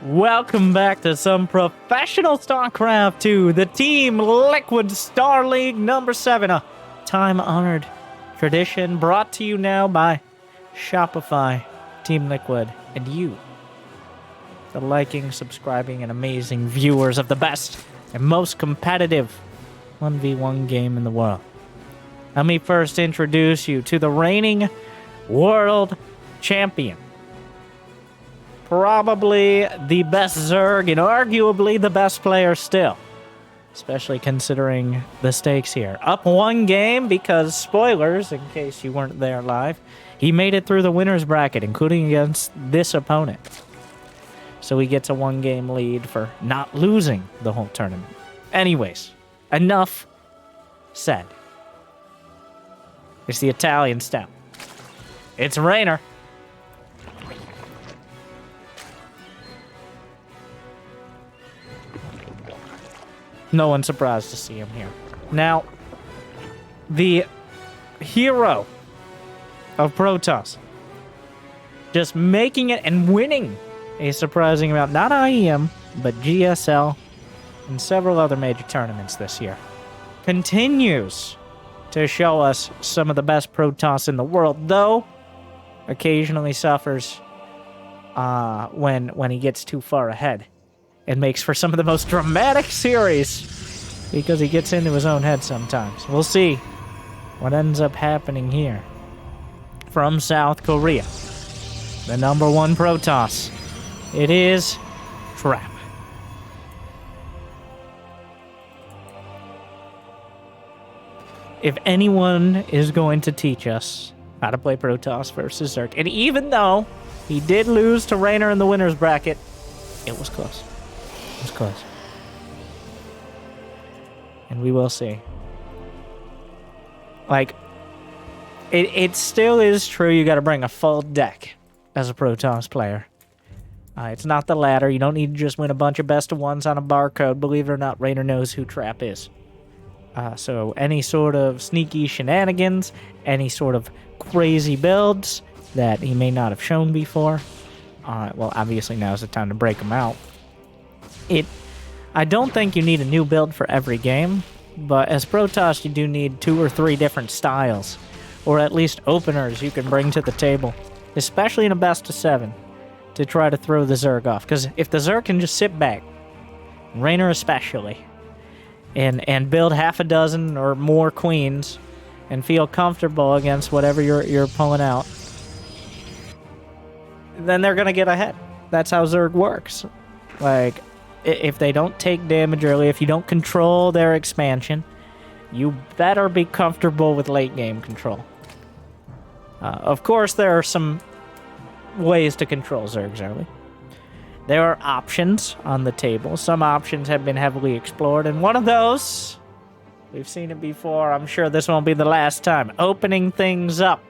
Welcome back to some professional Starcraft 2, the TeamLiquid Starleague number 7, a time-honored tradition brought to you now by Shopify, TeamLiquid, and you, the liking, subscribing, and amazing viewers of the best and most competitive 1v1 game in the world. Let me first introduce you to the reigning world champion. Probably the best Zerg and arguably the best player still. Especially considering the stakes here. Up one game because, spoilers, in case you weren't there live, he made it through the winner's bracket, including against this opponent. So he gets a one-game lead for not losing the whole tournament. Anyways, enough said. It's the Italian stout. It's Reynor. No one's surprised to see him here. Now, the hero of Protoss, just making it and winning a surprising amount, not IEM, but GSL and several other major tournaments this year, continues to show us some of the best Protoss in the world, though occasionally suffers when he gets too far ahead. It makes for some of the most dramatic series because he gets into his own head sometimes. We'll see what ends up happening here. From South Korea, the number one Protoss, it is Trap. If anyone is going to teach us how to play Protoss versus Zerg, and even though he did lose to Reynor in the winner's bracket, it was close. It was close. And we will see. Like, it still is true you got to bring a full deck as a Protoss player. It's not the ladder. You don't need to just win a bunch of best of ones on a barcode. Believe it or not, Reynor knows who Trap is. So any sort of sneaky shenanigans, any sort of crazy builds that he may not have shown before, well, obviously now's the time to break them out. I don't think you need a new build for every game, but as Protoss, you do need 2 or 3 different styles, or at least openers you can bring to the table, especially in a best of 7, to try to throw the Zerg off. Because if the Zerg can just sit back, Reynor especially, and build half a dozen or more queens, and feel comfortable against whatever you're pulling out, then they're gonna get ahead. That's how Zerg works. Like, if they don't take damage early, if you don't control their expansion, you better be comfortable with late game control. Of course, there are some ways to control Zergs early. There are options on the table. Some options have been heavily explored, and one of those, we've seen it before, I'm sure this won't be the last time, opening things up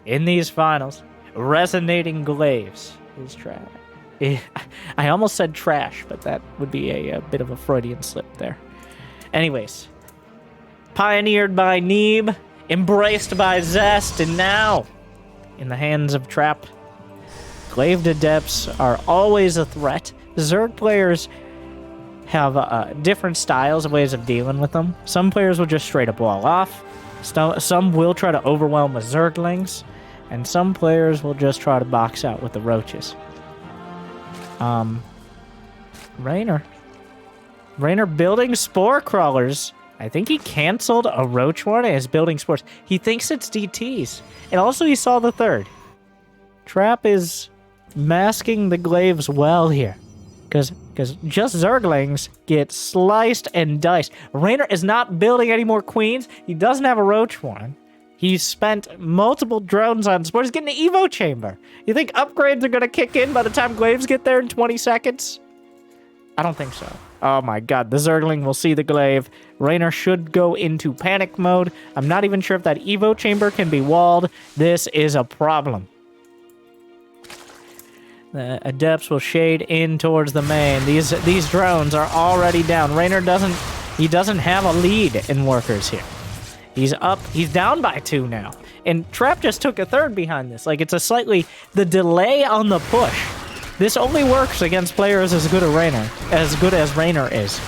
in these finals, resonating glaives is trash. I almost said trash, but that would be a bit of a Freudian slip there. Anyways, pioneered by Neeb, embraced by Zest, and now in the hands of Trap, Glaive Adepts are always a threat. Zerg players have different styles of ways of dealing with them. Some players will just straight up wall off. Some will try to overwhelm with Zerglings, and some players will just try to box out with the roaches. Reynor building spore crawlers. I think he canceled a roach one and is building spores. He thinks it's DTs. And also he saw the third. Trap is masking the glaives well here. Because just Zerglings get sliced and diced. Reynor is not building any more queens. He doesn't have a roach one. He's spent multiple drones on spores. He's getting an Evo chamber. You think upgrades are going to kick in by the time glaives get there in 20 seconds? I don't think so. Oh my god, the Zergling will see the glaive. Reynor should go into panic mode. I'm not even sure if that Evo chamber can be walled. This is a problem. The Adepts will shade in towards the main. These drones are already down. Reynor doesn't have a lead in workers here. He's down by 2 now. And Trap just took a third behind this. Like, it's the delay on the push This only works against players as good as Reynor is.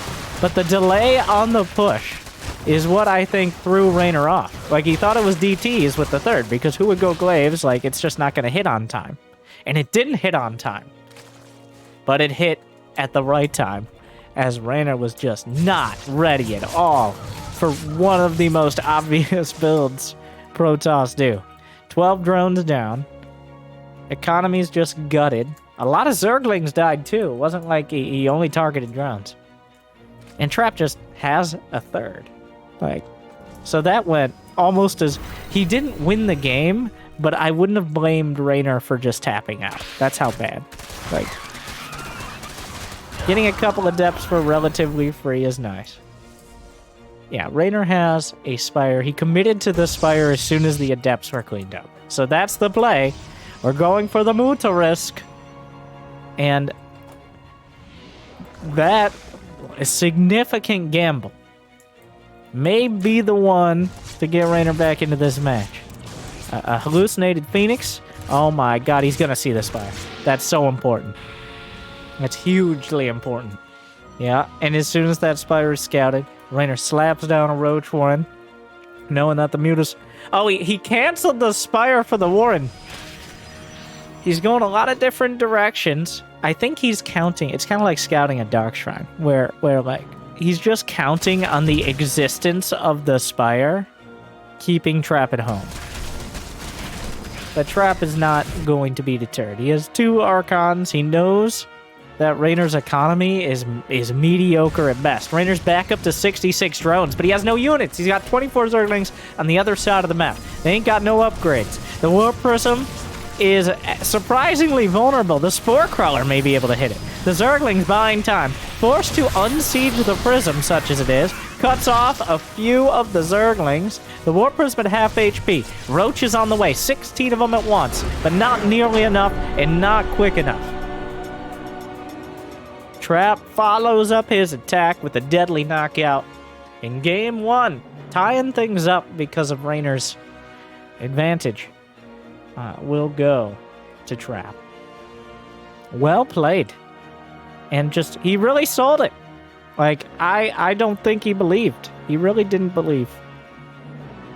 But the delay on the push is what I think threw Reynor off. Like, he thought it was DTs with the third, because who would go Glaives? Like, it's just not going to hit on time. And it didn't hit on time. But it hit at the right time, as Reynor was just not ready at all for one of the most obvious builds Protoss do. 12 drones down. Economy's just gutted. A lot of Zerglings died too. It wasn't like he only targeted drones. And Trap just has a third. Like, so that went almost as... He didn't win the game, but I wouldn't have blamed Reynor for just tapping out. That's how bad. Like, getting a couple of depths for relatively free is nice. Yeah, Reynor has a Spire. He committed to the Spire as soon as the Adepts were cleaned up. So that's the play. We're going for the Muta risk. And that is a significant gamble. May be the one to get Reynor back into this match. A hallucinated Phoenix? Oh my god, he's gonna see the Spire. That's so important. That's hugely important. Yeah, and as soon as that Spire is scouted, Reynor slaps down a Roach Warren, knowing that the Mutas... Oh, he canceled the Spire for the Warren. He's going a lot of different directions. I think he's counting... It's kind of like scouting a Dark Shrine, where like, he's just counting on the existence of the Spire, keeping Trap at home. But Trap is not going to be deterred. He has 2 Archons. He knows that Reynor's economy is mediocre at best. Reynor's back up to 66 drones, but he has no units. He's got 24 Zerglings on the other side of the map. They ain't got no upgrades. The Warp Prism is surprisingly vulnerable. The Spore Crawler may be able to hit it. The Zerglings buying time. Forced to unsiege the Prism, such as it is. Cuts off a few of the Zerglings. The Warp Prism at half HP. Roach is on the way. 16 of them at once, but not nearly enough and not quick enough. Trap follows up his attack with a deadly knockout in game 1, tying things up because of Reynor's advantage. Will go to Trap. Well played. And just, he really sold it. Like, I don't think he believed. He really didn't believe.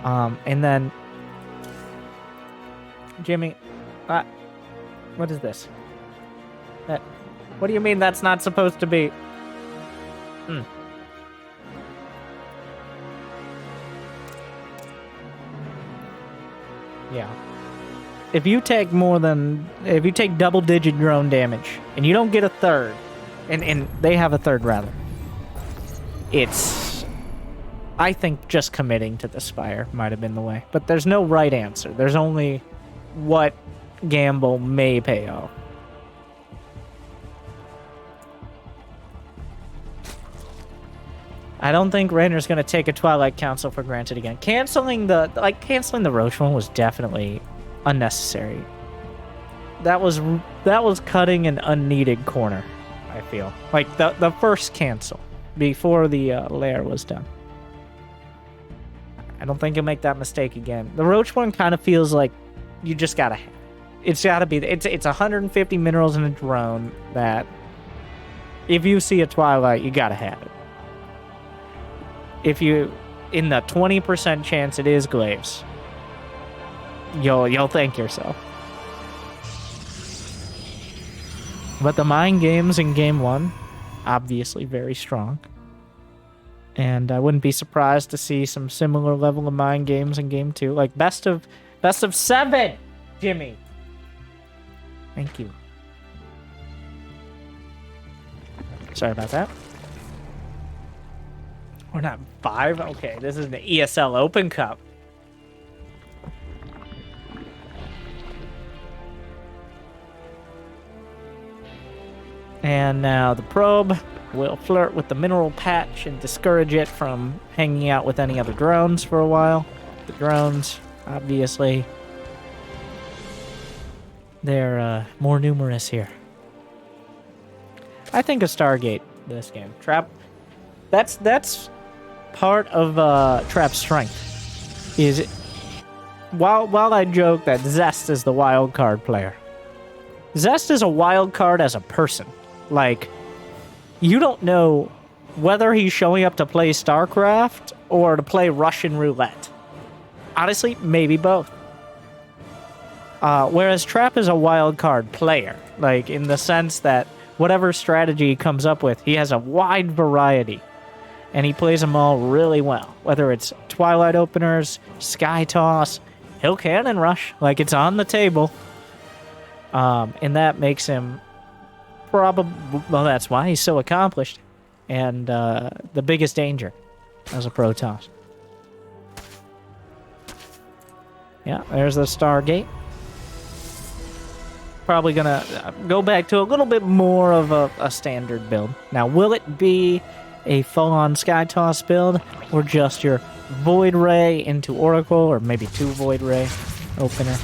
And then, Jimmy, what is this? What do you mean that's not supposed to be? Yeah. If you take double-digit drone damage, and you don't get a third, and they have a third rather, it's... I think just committing to the Spire might have been the way. But there's no right answer. There's only what gamble may pay off. I don't think Reynor's going to take a Twilight Council for granted again. Canceling the Roach one was definitely unnecessary. That was cutting an unneeded corner, I feel. Like, the first cancel before the lair was done. I don't think you'll make that mistake again. The Roach one kind of feels like you just got to have it. It's got to be... It's 150 minerals in a drone that if you see a Twilight, you got to have it. If you, in the 20% chance it is Glaives, you'll thank yourself. But the mind games in game 1, obviously very strong. And I wouldn't be surprised to see some similar level of mind games in game 2. Like best of 7, Jimmy. Thank you. Sorry about that. We're not 5? Okay, this is the ESL Open Cup. And now the probe will flirt with the mineral patch and discourage it from hanging out with any other drones for a while. The drones, obviously, they're more numerous here. I think a Stargate this game. Trap. That's part of Trap's strength. Is while I joke that Zest is the wild card player, Zest is a wild card as a person. Like, you don't know whether he's showing up to play Starcraft or to play Russian roulette. Honestly, maybe both. Whereas Trap is a wild card player, like in the sense that whatever strategy he comes up with, he has a wide variety, and he plays them all really well. Whether it's Twilight Openers, Sky Toss, Hill Cannon Rush, like it's on the table. And that makes him probably, well, that's why he's so accomplished, and the biggest danger as a Protoss. Yeah, there's the Stargate. Probably gonna go back to a little bit more of a standard build. Now, will it be a full-on Sky Toss build, or just your Void Ray into Oracle, or maybe 2 Void Ray opener?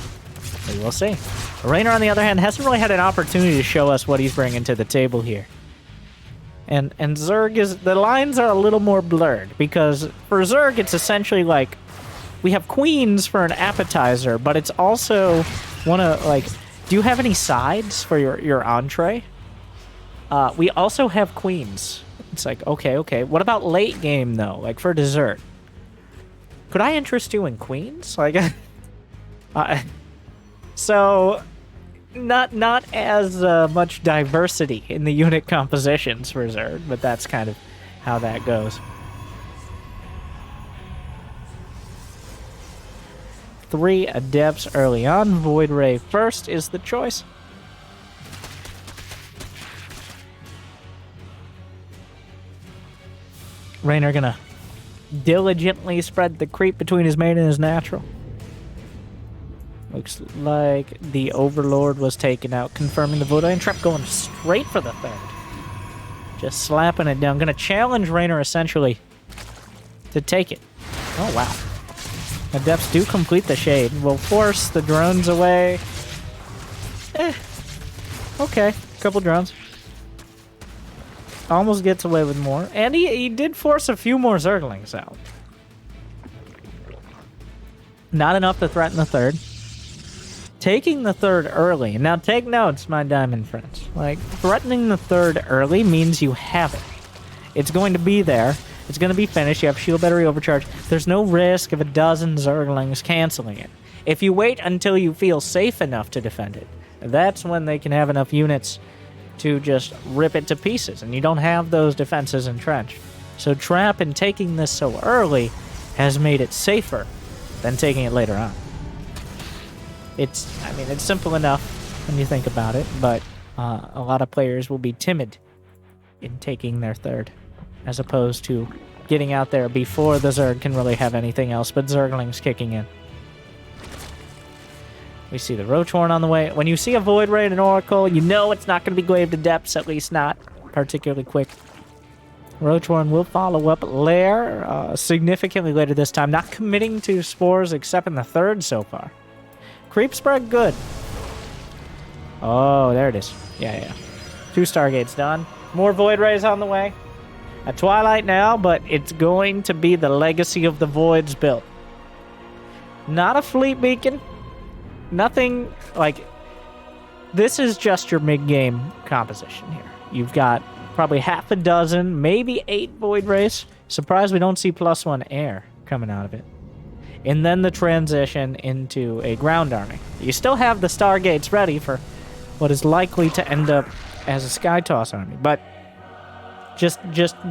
We will see. Reynor, on the other hand, hasn't really had an opportunity to show us what he's bringing to the table here. And Zerg is... the lines are a little more blurred, because for Zerg, it's essentially like... we have queens for an appetizer, but it's also one of, like... do you have any sides for your entree? We also have queens. It's like, okay. What about late game, though? Like, for dessert? Could I interest you in queens? Like... so... Not as much diversity in the unit compositions for Zerg, but that's kind of how that goes. 3 Adepts early on. Void Ray first is the choice. Reynor gonna diligently spread the creep between his main and his natural. Looks like the Overlord was taken out, confirming the Void Ray, and Trap going straight for the 3rd. Just slapping it down. Gonna challenge Reynor, essentially, to take it. Oh, wow. Adepts do complete the shade. Will force the drones away. Okay. Couple drones. Almost gets away with more. And he did force a few more Zerglings out. Not enough to threaten the 3rd. Taking the 3rd early. Now take notes, my diamond friends. Like, threatening the 3rd early means you have it. It's going to be there. It's going to be finished. You have shield battery overcharge. There's no risk of a dozen Zerglings canceling it. If you wait until you feel safe enough to defend it, that's when they can have enough units to just rip it to pieces, and you don't have those defenses entrenched. So Trap, in taking this so early, has made it safer than taking it later on. It's simple enough when you think about it, but a lot of players will be timid in taking their 3rd, as opposed to getting out there before the Zerg can really have anything else but Zerglings kicking in. We see the Roachhorn on the way. When you see a Void Ray and an Oracle, you know it's not going to be Glaive to Depths, at least not particularly quick. Roachhorn will follow up Lair significantly later this time, not committing to Spores except in the 3rd so far. Creep spread, good. Oh, there it is. Yeah. 2 Stargates done. More Void Rays on the way. A Twilight now, but it's going to be the Legacy of the Voids build. Not a Fleet Beacon. Nothing like... this is just your mid-game composition here. You've got probably half a dozen, maybe 8 Void Rays. Surprised we don't see +1 air coming out of it. And then the transition into a ground army. You still have the Stargates ready for what is likely to end up as a Sky Toss army, but just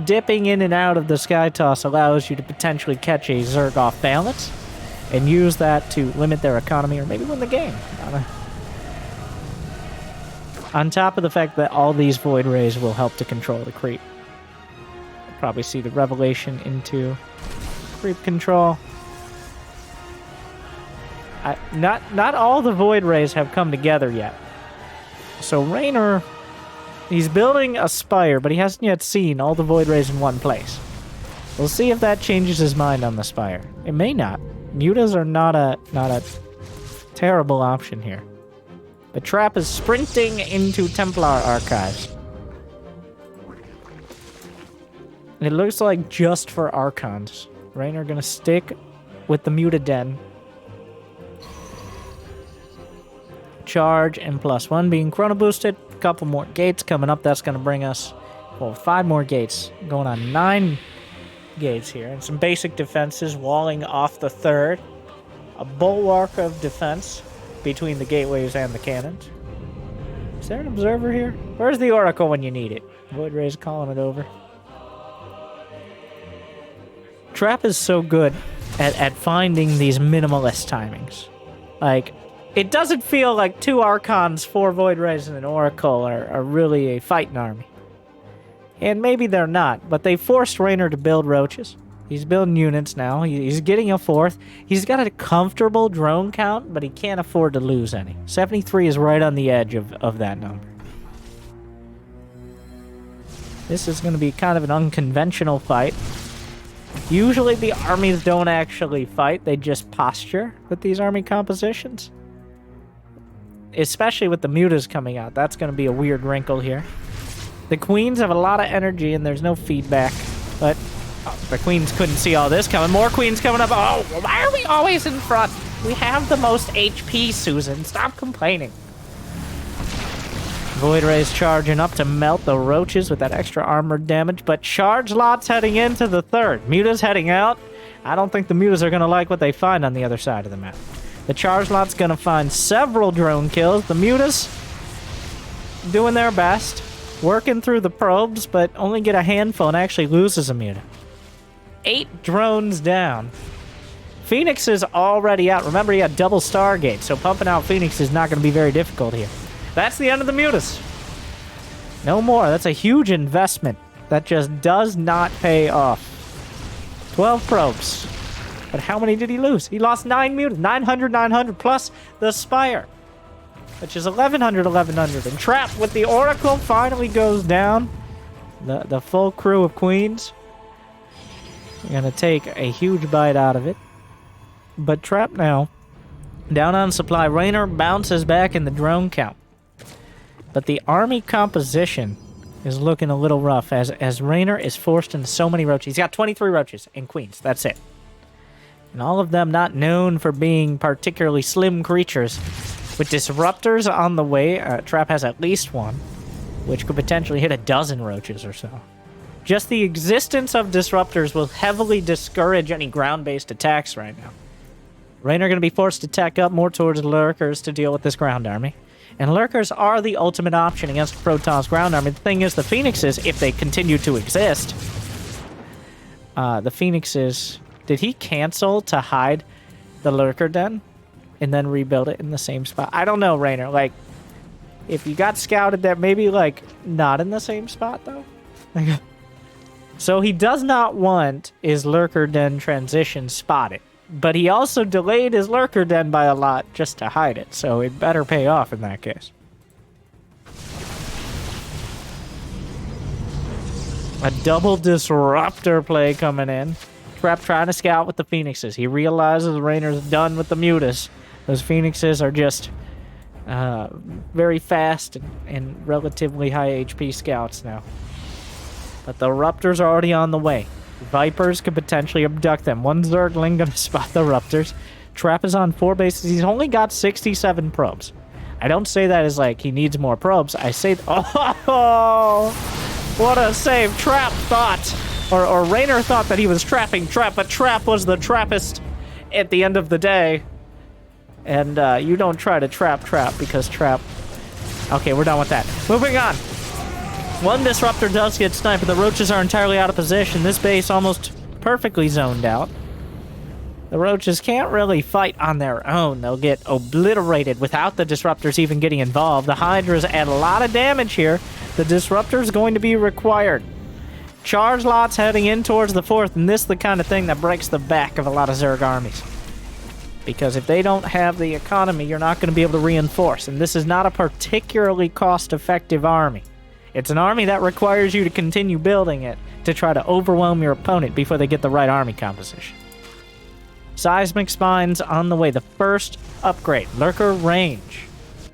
dipping in and out of the Sky Toss allows you to potentially catch a Zerg off balance and use that to limit their economy or maybe win the game. On top of the fact that all these Void Rays will help to control the creep. You'll probably see the Revelation into creep control. Not all the Void Rays have come together yet. So Reynor, he's building a Spire, but he hasn't yet seen all the Void Rays in one place. We'll see if that changes his mind on the Spire. It may not. Mutas are not a terrible option here. The Trap is sprinting into Templar Archives. It looks like just for Archons. Reynor gonna stick with the Mutadden. charge and +1 being chrono boosted. A couple more gates coming up. That's going to bring us, well, 5 more gates. Going on 9 gates here. And some basic defenses walling off the 3rd. A bulwark of defense between the gateways and the cannons. Is there an observer here? Where's the Oracle when you need it? Void Ray's calling it over. Trap is so good at finding these minimalist timings. Like, it doesn't feel like 2 Archons, 4 Void Rays, and an Oracle are really a fighting army. And maybe they're not, but they forced Reynor to build roaches. He's building units now. He's getting a 4th. He's got a comfortable drone count, but he can't afford to lose any. 73 is right on the edge of that number. This is going to be kind of an unconventional fight. Usually the armies don't actually fight, they just posture with these army compositions. Especially with the mutas coming out, that's going to be a weird wrinkle here. The queens have a lot of energy and there's no feedback, but the queens couldn't see all this coming. More queens coming up. Oh, why are we always in front? We have the most HP, Susan. Stop complaining. Void Ray's charging up to melt the roaches with that extra armored damage, but charge lots heading into the 3rd. Mutas heading out. I don't think the mutas are going to like what they find on the other side of the map. The charge lot's going to find several drone kills. The mutas doing their best, working through the probes, but only get a handful and actually loses a muta. 8 drones down. Phoenix is already out. Remember, he had double Stargate, so pumping out Phoenix is not going to be very difficult here. That's the end of the mutas. No more. That's a huge investment that just does not pay off. 12 probes. But how many did he lose? He lost 9 mutas. 900, 900, plus the Spire, which is 1100, 1100. And Trap with the Oracle finally goes down. The full crew of queens. We're going to take a huge bite out of it. But Trap now, down on supply. Reynor bounces back in the drone count. But the army composition is looking a little rough as Reynor is forced into so many roaches. He's got 23 roaches and queens. That's it. And all of them not known for being particularly slim creatures. With disruptors on the way, Trap has at least 1, which could potentially hit a dozen roaches or so. Just the existence of disruptors will heavily discourage any ground-based attacks right now. Reynor going to be forced to tack up more towards lurkers to deal with this ground army. And lurkers are the ultimate option against a Protoss ground army. The thing is, the Phoenixes, if they continue to exist... the Phoenixes... Did he cancel to hide the lurker den? And then rebuild it in the same spot? I don't know, Reynor. Like, if you got scouted there, maybe, like, not in the same spot, though? So he does not want his lurker den transition spotted. But he also delayed his lurker den by a lot just to hide it, so it better pay off in that case. A double disruptor play coming in. Trap trying to scout with the Phoenixes. He realizes Reynor's done with the mutas. Those Phoenixes are just very fast and relatively high HP scouts now. But the Ruptors are already on the way. Vipers could potentially abduct them. One Zergling gonna spot the Ruptors. Trap is on 4 bases. He's only got 67 probes. I don't say that as like he needs more probes. I say, oh, what a save. Trap thought, or Reynor thought that he was trapping Trap, but Trap was the trappist at the end of the day. And you don't try to trap because Trap... Okay, we're done with that. Moving on. One disruptor does get sniped, but the roaches are entirely out of position. This base almost perfectly zoned out. The roaches can't really fight on their own. They'll get obliterated without the disruptors even getting involved. The Hydras add a lot of damage here. The disruptor is going to be required. Charge lots heading in towards the 4th, and this is the kind of thing that breaks the back of a lot of Zerg armies. Because if they don't have the economy, you're not going to be able to reinforce. And this is not a particularly cost-effective army. It's an army that requires you to continue building it to try to overwhelm your opponent before they get the right army composition. Seismic Spines on the way. The first upgrade. Lurker range.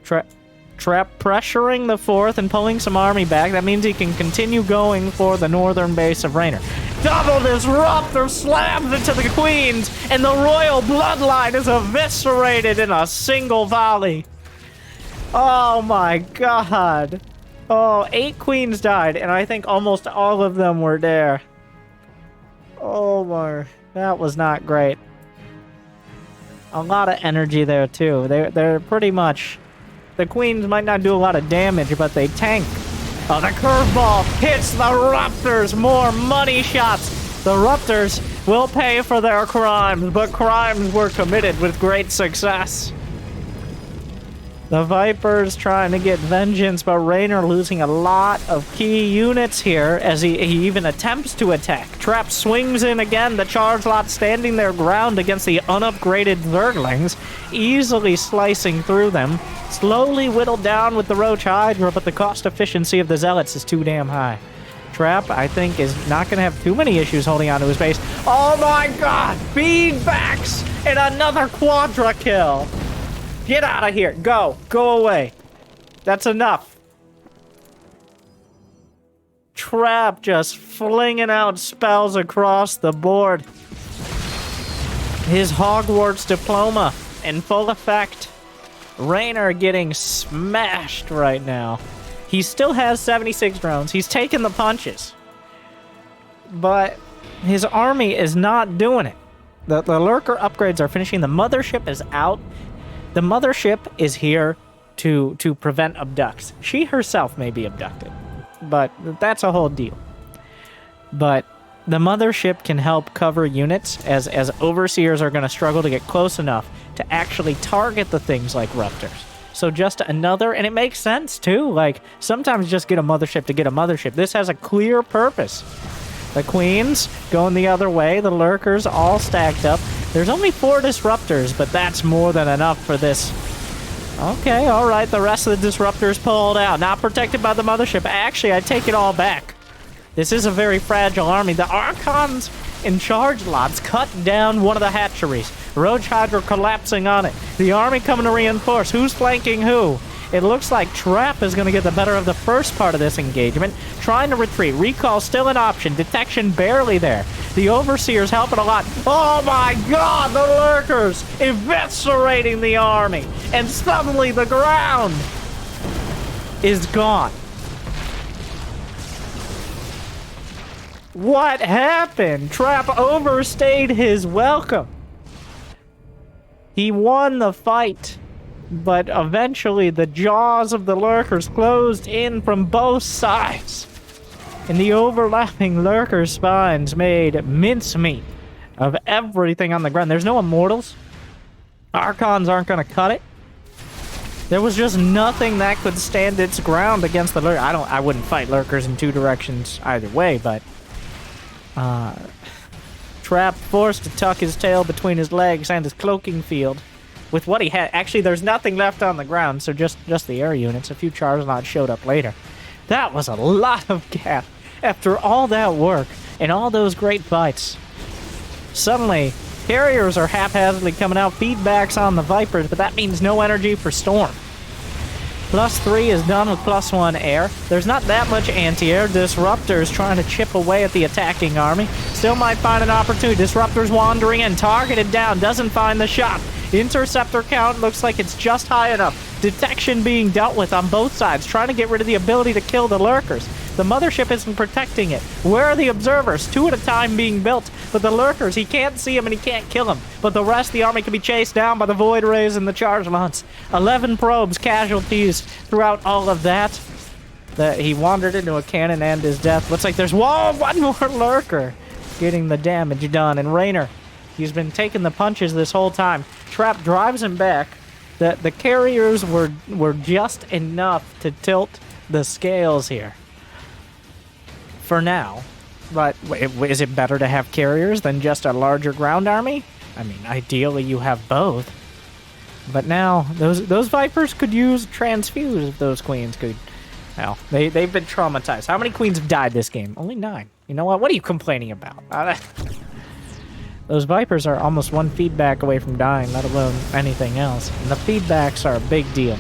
Trap pressuring the 4th and pulling some army back. That means he can continue going for the northern base of Reynor. Double Disruptor slams into the Queens, and the royal bloodline is eviscerated in a single volley. Oh my god. Oh, 8 queens died, and I think almost all of them were there. Oh my, that was not great. A lot of energy there too. They're pretty much... The queens might not do a lot of damage, but they tank. Oh, the curveball hits the Raptors. More money shots. The Raptors will pay for their crimes, but crimes were committed with great success. The Vipers trying to get vengeance, but Reynor losing a lot of key units here as he even attempts to attack. Trap swings in again. The charge lot standing their ground against the unupgraded Zerglings, easily slicing through them. Slowly whittled down with the Roach Hydra, but the cost efficiency of the Zealots is too damn high. Trap, I think, is not going to have too many issues holding on to his base. Oh my god! Feedbacks! And another Quadra kill! Get out of here. Go. Go away. That's enough. Trap just flinging out spells across the board. His Hogwarts diploma in full effect. Reynor getting smashed right now. He still has 76 drones. He's taking the punches. But his army is not doing it. The lurker upgrades are finishing. The mothership is out. The mothership is here to prevent abducts. She herself may be abducted, but that's a whole deal. But the mothership can help cover units as overseers are going to struggle to get close enough to actually target the things like Raptors. So just another, and it makes sense too, like sometimes just get a mothership to get a mothership. This has a clear purpose. The queens going the other way, the lurkers all stacked up. There's only 4 disruptors, but that's more than enough for this. Okay, alright, the rest of the disruptors pulled out. Not protected by the mothership. Actually, I take it all back. This is a very fragile army. The Archons in charge lots cut down one of the hatcheries. Roach Hydra collapsing on it. The army coming to reinforce. Who's flanking who? It looks like Trap is going to get the better of the first part of this engagement. Trying to retreat. Recall still an option. Detection barely there. The Overseer's helping a lot. Oh my god, the Lurkers eviscerating the army. And suddenly the ground is gone. What happened? Trap overstayed his welcome. He won the fight. But eventually, the jaws of the lurkers closed in from both sides. And the overlapping lurker spines made mincemeat of everything on the ground. There's no immortals. Archons aren't going to cut it. There was just nothing that could stand its ground against the lurker. I wouldn't fight lurkers in 2 directions either way, but... Trap forced to tuck his tail between his legs and his cloaking field. With what he had, actually, there's nothing left on the ground, so just the air units. A few charge lots showed up later. That was a lot of gas. After all that work and all those great fights, suddenly carriers are haphazardly coming out. Feedbacks on the Vipers, but that means no energy for Storm. +3 is done with +1 air. There's not that much anti-air. Disruptors trying to chip away at the attacking army. Still might find an opportunity. Disruptors wandering in, targeted down, doesn't find the shot. Interceptor count looks like it's just high enough. Detection being dealt with on both sides, trying to get rid of the ability to kill the lurkers. The mothership isn't protecting it. Where are the observers? 2 at a time being built. But the lurkers, he can't see them and he can't kill them. But the rest of the army can be chased down by the void rays and the charge lots. 11 probes, casualties throughout all of that. He wandered into a cannon and his death. Looks like there's, whoa, 1 more lurker getting the damage done. And Reynor, he's been taking the punches this whole time. Trap drives him back. The carriers were just enough to tilt the scales here. For now. But is it better to have carriers than just a larger ground army? I mean, ideally you have both. But now, those Vipers could use transfuse if those queens could. Well, they've been traumatized. How many queens have died this game? Only 9. You know what? What are you complaining about? Those Vipers are almost 1 feedback away from dying, let alone anything else. And the feedbacks are a big deal.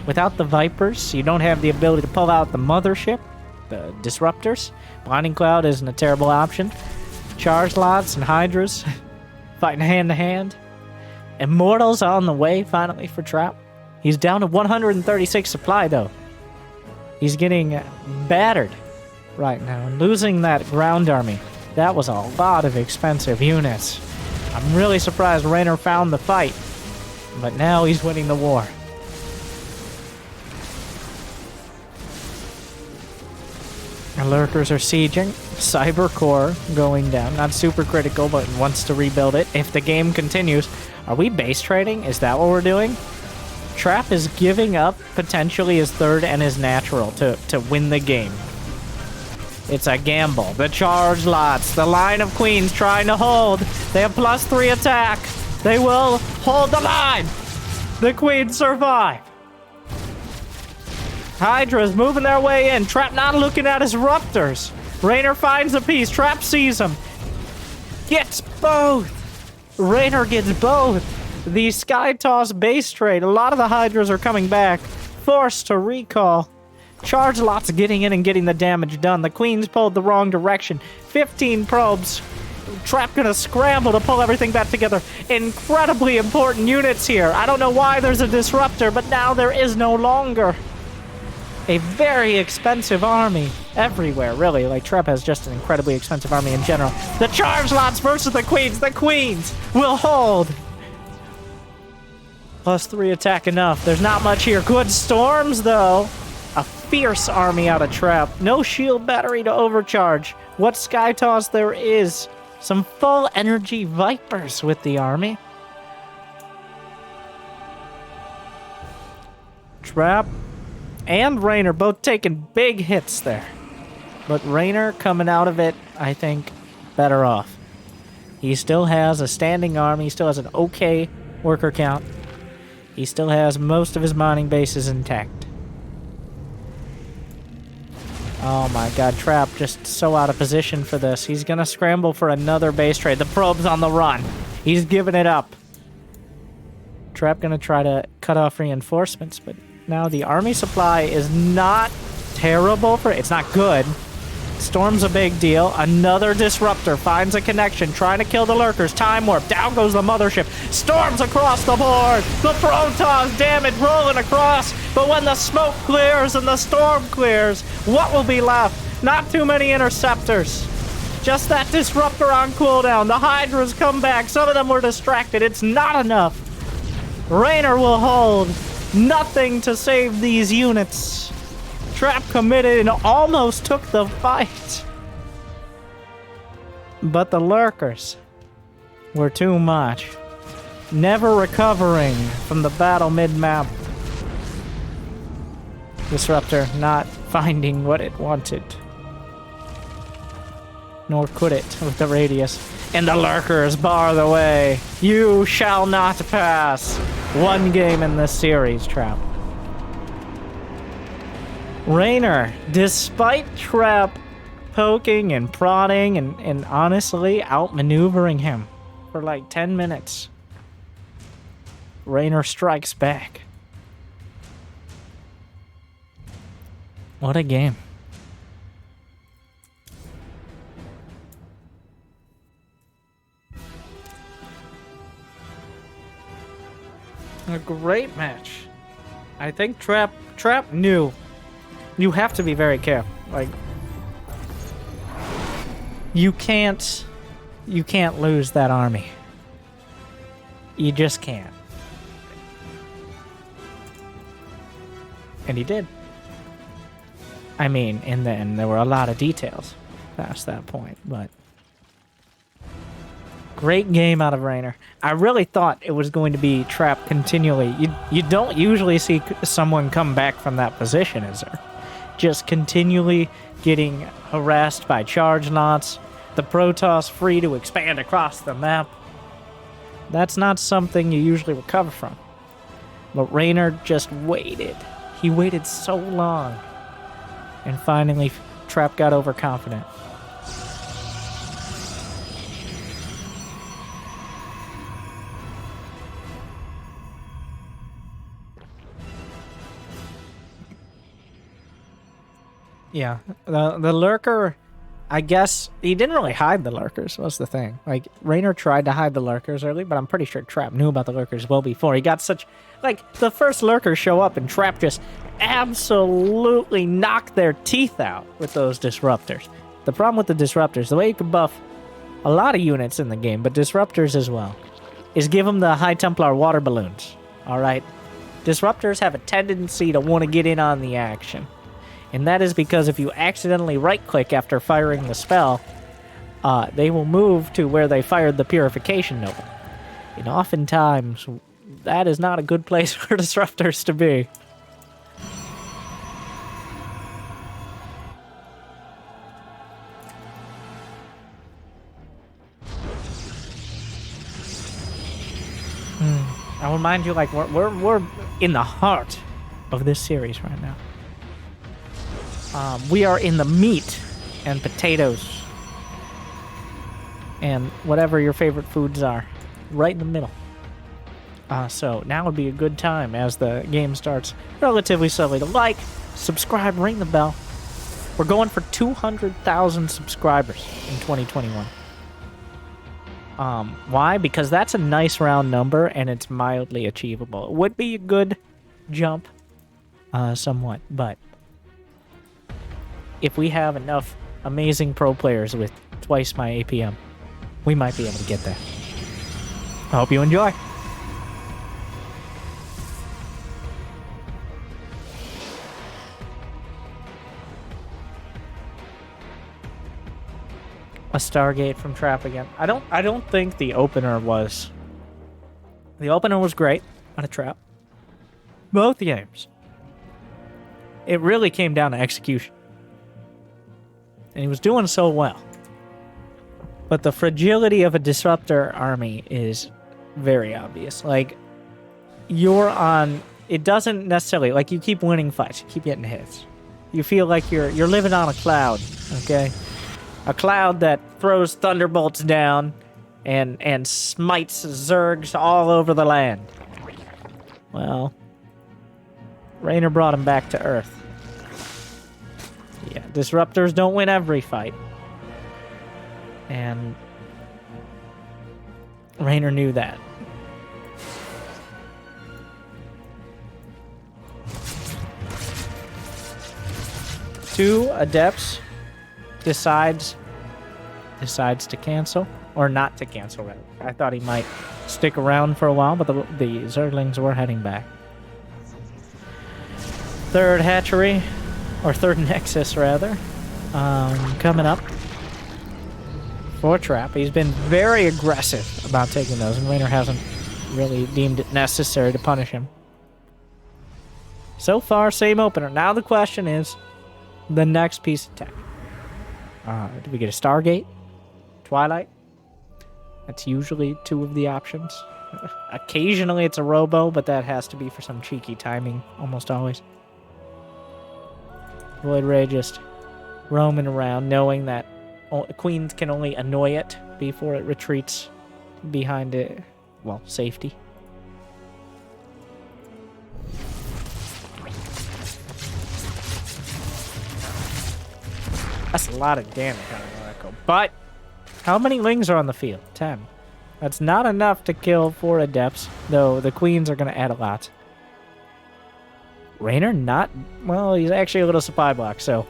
Without the Vipers, you don't have the ability to pull out the mothership, the disruptors. Blinding Cloud isn't a terrible option. Charge lots and Hydras fighting hand-to-hand. Immortals on the way, finally, for Trap. He's down to 136 supply, though. He's getting battered right now and losing that ground army. That was a lot of expensive units. I'm really surprised Reynor found the fight, but now he's winning the war. The lurkers are sieging. Cyber core going down. Not super critical, but wants to rebuild it. If the game continues, are we base trading? Is that what we're doing? Trap is giving up potentially his third and his natural to win the game. It's a gamble. The charge lots. The line of queens trying to hold. They have +3 attack. They will hold the line. The queens survive. Hydra's moving their way in. Trap not looking at his Ruptors. Reynor finds a piece. Trap sees him. Gets both. Reynor gets both. The Sky Toss base trade. A lot of the Hydras are coming back. Forced to recall. Charge lots getting in and getting the damage done. The queens pulled the wrong direction. 15 probes. Trap gonna scramble to pull everything back together. Incredibly important units here. I don't know why there's a disruptor, but now there is no longer. A very expensive army everywhere, really. Like, Trap has just an incredibly expensive army in general. The charge lots versus the queens. The queens will hold. +3 attack enough. There's not much here. Good storms, though. A fierce army out of Trap. No shield battery to overcharge. What Sky Toss there is. Some full energy Vipers with the army. Trap and Reynor both taking big hits there. But Reynor coming out of it, I think, better off. He still has a standing army. He still has an okay worker count. He still has most of his mining bases intact. Oh my god, Trap just so out of position for this. He's gonna scramble for another base trade. The probe's on the run. He's giving it up. Trap gonna try to cut off reinforcements, but now the army supply is not terrible for... It's not good. Storm's a big deal. Another disruptor finds a connection, trying to kill the lurkers. Time warp. Down goes the mothership. Storms across the board. The Protoss damage rolling across. But when the smoke clears and the storm clears, what will be left? Not too many interceptors. Just that disruptor on cooldown. The Hydras come back. Some of them were distracted. It's not enough. Reynor will hold. Nothing to save these units. Trap committed and almost took the fight. But the lurkers were too much. Never recovering from the battle mid-map. Disruptor not finding what it wanted. Nor could it with the radius. And the lurkers bar the way. You shall not pass. One game in this series, Trap. Reynor, despite Trap poking and prodding and honestly outmaneuvering him for like 10 minutes, Reynor strikes back. What a game. A great match. I think Trap knew. You have to be very careful. Like, you can't lose that army. You just can't. And he did. I mean, in the end, there were a lot of details past that point, but great game out of Reynor. I really thought it was going to be Trap continually. You don't usually see someone come back from that position, is there? Just continually getting harassed by charge knots, the Protoss free to expand across the map. That's not something you usually recover from. But Reynor just waited. He waited so long. And finally, Trap got overconfident. Yeah, the lurker I guess he didn't really hide the lurkers, was the thing. Like, Reynor tried to hide the lurkers early, but I'm pretty sure Trap knew about the lurkers well before. He got such... Like, the first lurkers show up, and Trap just absolutely knocked their teeth out with those disruptors. The problem with the disruptors, the way you can buff a lot of units in the game, but disruptors as well, is give them the High Templar water balloons, alright? Disruptors have a tendency to want to get in on the action. And that is because if you accidentally right-click after firing the spell, they will move to where they fired the Purification Nova. And oftentimes, that is not a good place for disruptors to be. I remind you, like, we're in the heart of this series right now. We are in the meat and potatoes and whatever your favorite foods are, right in the middle. So now would be a good time as the game starts relatively slowly to like, subscribe, ring the bell. We're going for 200,000 subscribers in 2021. Why? Because that's a nice round number and it's mildly achievable. It would be a good jump, somewhat, but if we have enough amazing pro players with twice my APM, we might be able to get there. I hope you enjoy. A Stargate from Trap again. I don't think the opener was... The opener was great on a Trap. Both games. It really came down to execution. And he was doing so well. But the fragility of a disruptor army is very obvious. Like, you're on... It doesn't necessarily... Like, you keep winning fights. You keep getting hits. You feel like you're living on a cloud, okay? A cloud that throws thunderbolts down and smites Zergs all over the land. Well, Reynor brought him back to Earth. Yeah, disruptors don't win every fight. And Reynor knew that. Two Adepts decides to cancel, or not to cancel, rather. I thought he might stick around for a while, but the Zerglings were heading back. Third hatchery, or third nexus, rather, coming up for Trap. He's been very aggressive about taking those, and Reynor hasn't really deemed it necessary to punish him. So far, same opener. Now the question is, the next piece of tech. Do we get a Stargate? Twilight? That's usually two of the options. Occasionally it's a Robo, but that has to be for some cheeky timing, almost always. Void Ray just roaming around, knowing that Queens can only annoy it before it retreats behind it. Well, safety. That's a lot of damage on an Echo. But how many Lings are on the field? 10. That's not enough to kill 4 Adepts, though the Queens are going to add a lot. Reynor not... Well, he's actually a little supply block, so...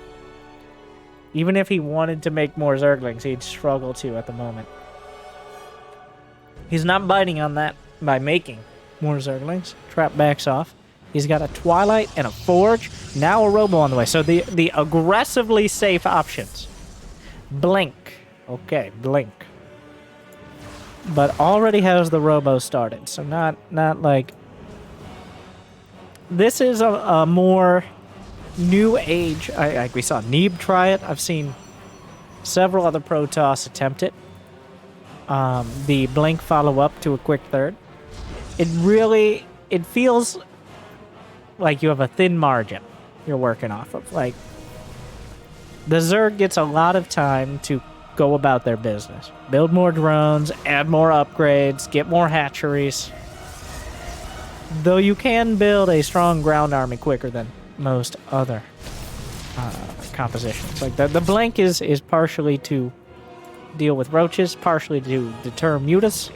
Even if he wanted to make more Zerglings, he'd struggle to at the moment. He's not biting on that by making more Zerglings. Trap backs off. He's got a Twilight and a Forge. Now a Robo on the way. So the aggressively safe options. Blink. Okay, Blink. But already has the Robo started. So not like... This is a more new age. Like we saw Neeb try it. I've seen several other Protoss attempt it. The Blink follow-up to a quick third. It feels... like you have a thin margin you're working off of. Like, the Zerg gets a lot of time to go about their business. Build more drones, add more upgrades, get more hatcheries. Though you can build a strong ground army quicker than most other composition. It's like the blink is partially to deal with roaches, partially to deter mutas.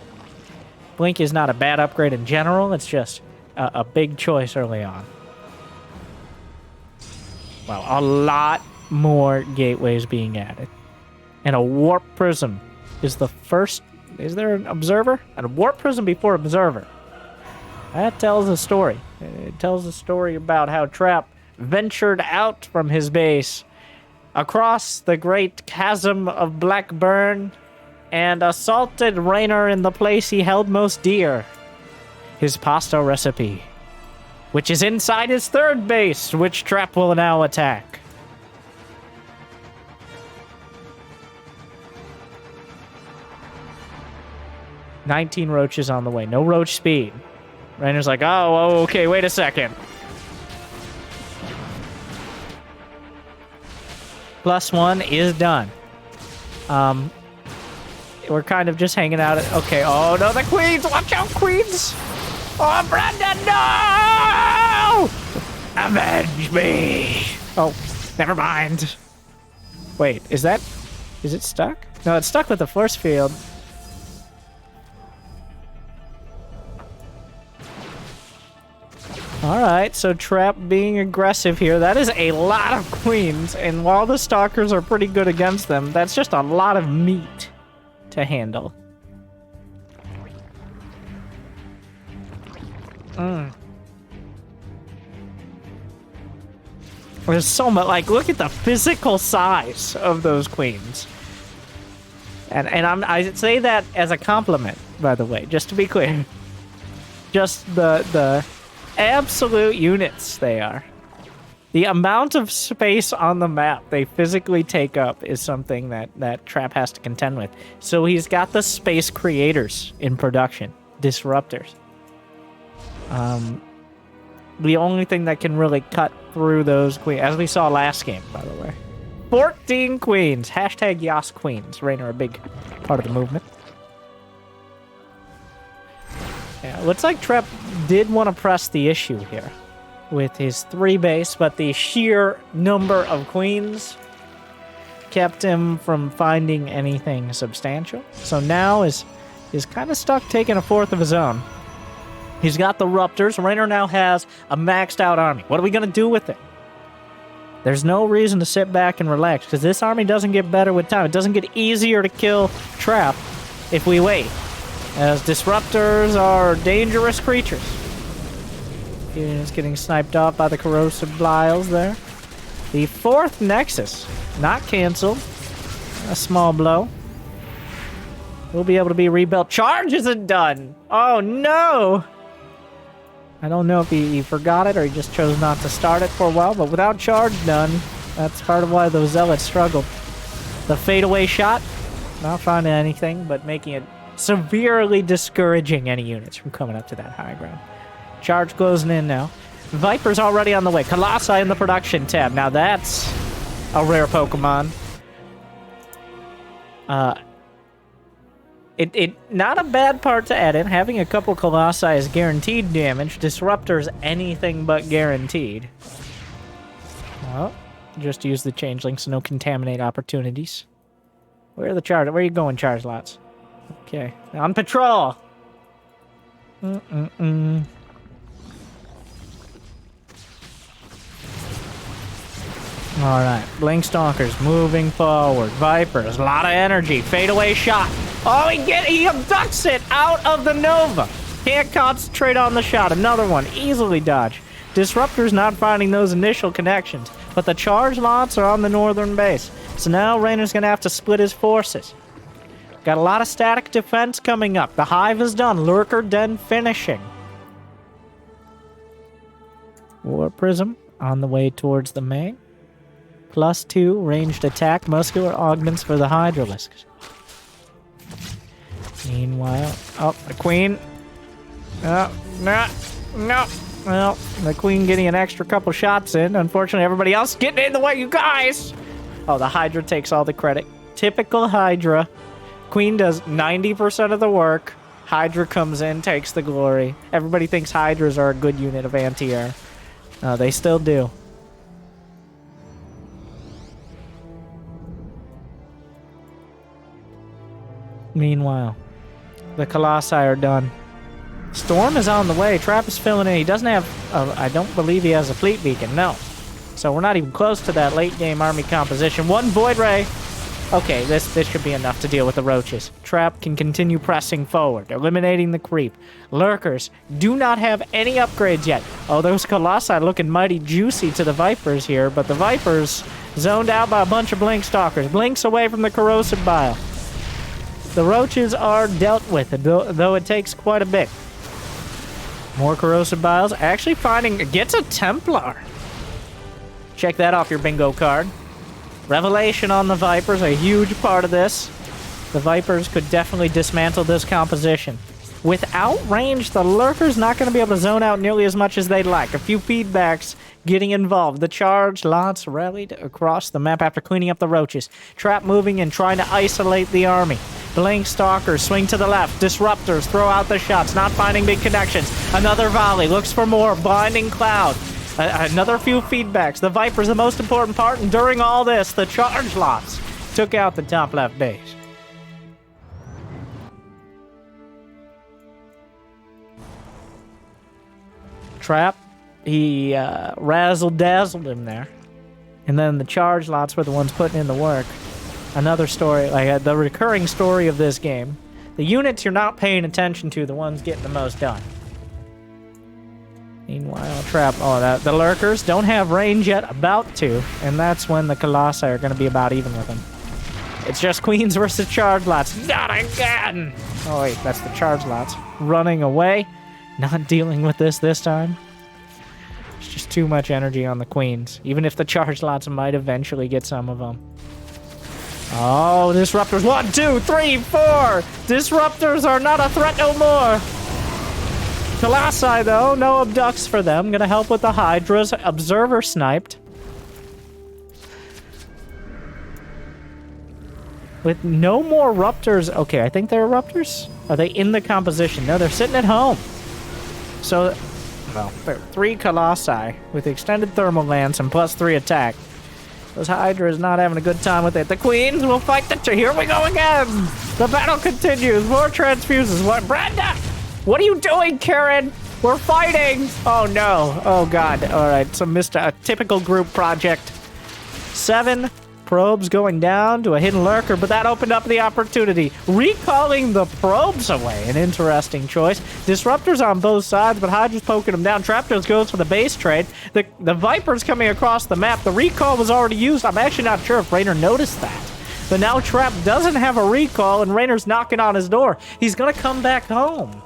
Blink is not a bad upgrade in general, it's just a big choice early on. Well, a lot more gateways being added. And a warp prism is the first... Is there an observer? And a warp prism before observer. That tells a story. It tells a story about how Trap ventured out from his base across the great chasm of Blackburn and assaulted Reynor in the place he held most dear. His pasta recipe, which is inside his third base, which Trap will now attack. "19 roaches on the way. No roach speed." Reynor's like, oh, okay, wait a second. +1 is done. We're kind of just hanging out. Okay, oh no, the queens! Watch out, queens! Oh, Brandon, no! Avenge me! Oh, never mind. Wait, is it stuck? No, it's stuck with the force field. Alright, so Trap being aggressive here. That is a lot of queens, and while the stalkers are pretty good against them, that's just a lot of meat to handle. There's so much, like, look at the physical size of those queens. And I say that as a compliment, by the way, just to be clear. Just the absolute units they are. The amount of space on the map they physically take up is something that Trap has to contend with. So he's got the space creators in production, disruptors. The only thing that can really cut through those queens, as we saw last game, by the way. 14 queens. Hashtag Yas Queens. Reynor, a big part of the movement. Yeah, looks like Trap did want to press the issue here with his 3 base, but the sheer number of queens kept him from finding anything substantial. So now is kind of stuck taking a 4th of his own. He's got the Ruptors. Reynor now has a maxed out army. What are we going to do with it? There's no reason to sit back and relax, because this army doesn't get better with time. It doesn't get easier to kill Trap if we wait, as disruptors are dangerous creatures. He's getting sniped off by the corrosive Bliles there. The 4th Nexus, not canceled. A small blow. We'll be able to be rebuilt. Charge isn't done! Oh no! I don't know if he forgot it or he just chose not to start it for a while, but without charge done, that's part of why those zealots struggled. The fadeaway shot, not finding anything, but making it severely discouraging any units from coming up to that high ground. Charge closing in now. Viper's already on the way. Colossi in the production tab. Now that's a rare Pokemon. Not a bad part to add in. Having a couple Colossi is guaranteed damage. Disruptor's anything but guaranteed. Well, just use the changeling, so no contaminate opportunities. Where are the charge? Where are you going, charge lots? Okay, on patrol. All right, Blink Stalkers moving forward. Vipers, a lot of energy. Fadeaway shot. Oh, he abducts it out of the Nova. Can't concentrate on the shot. Another one, easily dodged. Disruptor's not finding those initial connections, but the charge lots are on the northern base. So now Reynor's gonna have to split his forces. Got a lot of static defense coming up. The Hive is done. Lurker Den finishing. War Prism on the way towards the main. +2 ranged attack. Muscular augments for the Hydralisks. Meanwhile... Oh, the Queen. No. Well, the Queen getting an extra couple shots in. Unfortunately, everybody else getting in the way, you guys! Oh, the Hydra takes all the credit. Typical Hydra. Queen does 90% of the work. Hydra comes in, takes the glory. Everybody thinks Hydras are a good unit of anti-air. They still do. Meanwhile, the Colossi are done. Storm is on the way. Trap is filling in. He doesn't have... I don't believe he has a fleet beacon. No. So we're not even close to that late-game army composition. One Void Ray. Okay, this should be enough to deal with the roaches. Trap can continue pressing forward, eliminating the creep. Lurkers do not have any upgrades yet. Oh, those Colossi looking mighty juicy to the Vipers here, but the Vipers zoned out by a bunch of Blink Stalkers. Blinks away from the Corrosive Bile. The roaches are dealt with, though it takes quite a bit. More Corrosive Biles. Actually finding... Gets a Templar. Check that off your bingo card. Revelation on the Vipers, a huge part of this. The Vipers could definitely dismantle this composition. Without range, the Lurker's not going to be able to zone out nearly as much as they'd like. A few feedbacks getting involved. The charge lots rallied across the map after cleaning up the roaches. Trap moving and trying to isolate the army. Blink Stalkers swing to the left. Disruptors throw out the shots, not finding big connections. Another volley, looks for more. Blinding Cloud. Another few feedbacks. The Viper's the most important part, and during all this, the charge lots took out the top left base. Trap, he razzle-dazzled him there. And then the charge lots were the ones putting in the work. Another story, like the recurring story of this game. The units you're not paying attention to, the ones getting the most done. Meanwhile, Trap, the Lurkers don't have range yet, about to, and that's when the Colossi are going to be about even with them. It's just Queens versus Charge Lots. Not again! Oh wait, that's the Charge Lots. Running away, not dealing with this time. It's just too much energy on the Queens, even if the Charge Lots might eventually get some of them. Oh, Disruptors, 1, 2, 3, 4! Disruptors are not a threat no more! Colossi, though, no abducts for them. Gonna help with the Hydras. Observer sniped. With no more Ruptors. Okay, I think they're Ruptors. Are they in the composition? No, they're sitting at home. So, well, there are 3 Colossi with extended thermal lance and +3 attack. Those Hydras not having a good time with it. The Queens will fight the... Here we go again! The battle continues. More transfuses. What? Brenda! What are you doing, Karen? We're fighting! Oh, no. Oh, God. All right, so missed a typical group project. 7 probes going down to a hidden lurker, but that opened up the opportunity. Recalling the probes away. An interesting choice. Disruptors on both sides, but Hydra's poking them down. Trapdos goes for the base trade. The Viper's coming across the map. The recall was already used. I'm actually not sure if Reynor noticed that. But now Trap doesn't have a recall, and Reynor's knocking on his door. He's going to come back home.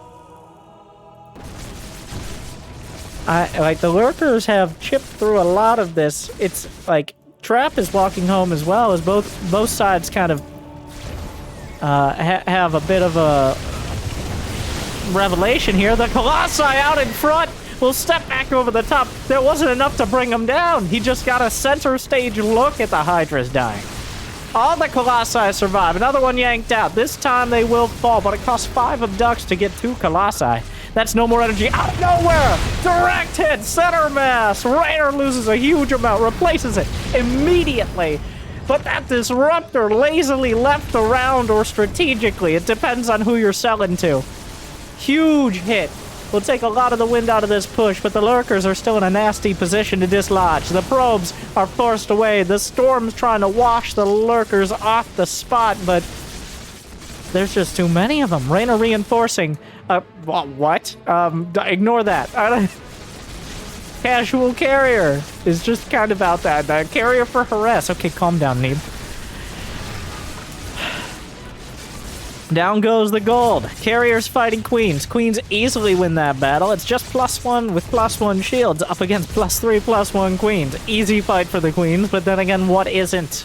Like, the Lurkers have chipped through a lot of this. It's like Trap is walking home as well, as both sides kind of have a bit of a revelation here. The Colossi out in front will step back over the top. There wasn't enough to bring him down. He just got a center stage look at the Hydras dying. All the Colossi survive. Another one yanked out. This time they will fall, but it costs 5 abducts to get 2 Colossi. That's no more energy out of nowhere. Direct hit, center mass. Reynor loses a huge amount, replaces it immediately. But that Disruptor lazily left around or strategically. It depends on who you're selling to. Huge hit. Will take a lot of the wind out of this push, but the Lurkers are still in a nasty position to dislodge. The probes are forced away. The Storm's trying to wash the Lurkers off the spot, but there's just too many of them. Reynor reinforcing. What? Ignore that. Casual carrier is just kind of out that. The carrier for harass. Okay, calm down, Neeb. Down goes the gold. Carriers fighting Queens. Queens easily win that battle. It's just +1 with +1 shields up against +3, +1 Queens. Easy fight for the Queens, but then again, what isn't?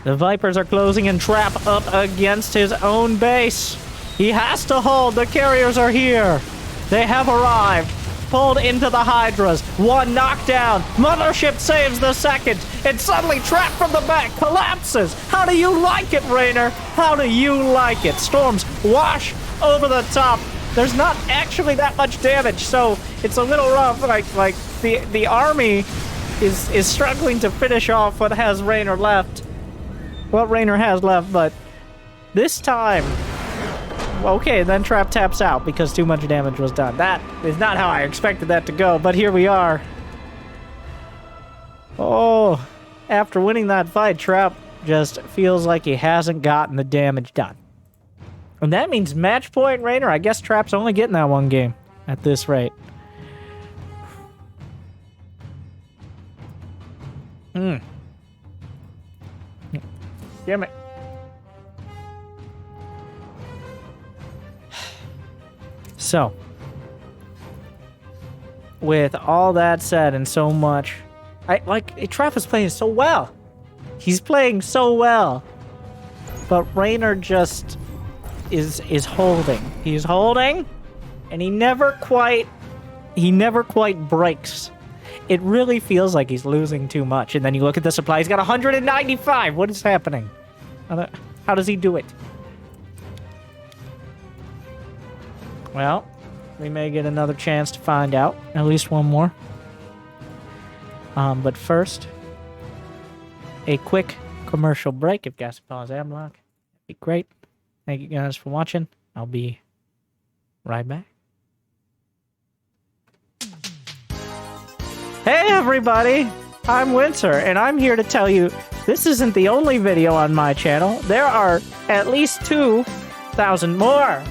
The Vipers are closing and Trap up against his own base. He has to hold. The carriers are here. They have arrived. Pulled into the Hydras. 1 knockdown. Mothership saves the 2nd. It's suddenly trapped from the back. Collapses. How do you like it, Reynor? How do you like it? Storms wash over the top. There's not actually that much damage, so it's a little rough. Like the army is struggling to finish off what has Reynor left. What Reynor has left, but This time... Okay, then Trap taps out because too much damage was done. That is not how I expected that to go, but here we are. Oh, after winning that fight, Trap just feels like he hasn't gotten the damage done. And that means match point, Reynor. I guess Trap's only getting that one game at this rate. Damn it. So, with all that said and so much, Trap is playing so well. He's playing so well. But Reynor just is holding. He's holding, and he never quite breaks. It really feels like he's losing too much. And then you look at the supply, he's got 195. What is happening? How does he do it? Well, we may get another chance to find out. At least one more. But first, a quick commercial break. If guys pause ad block, that'd be great. Thank you guys for watching. I'll be right back. Hey everybody! I'm Winter, and I'm here to tell you this isn't the only video on my channel. There are at least 2,000 more.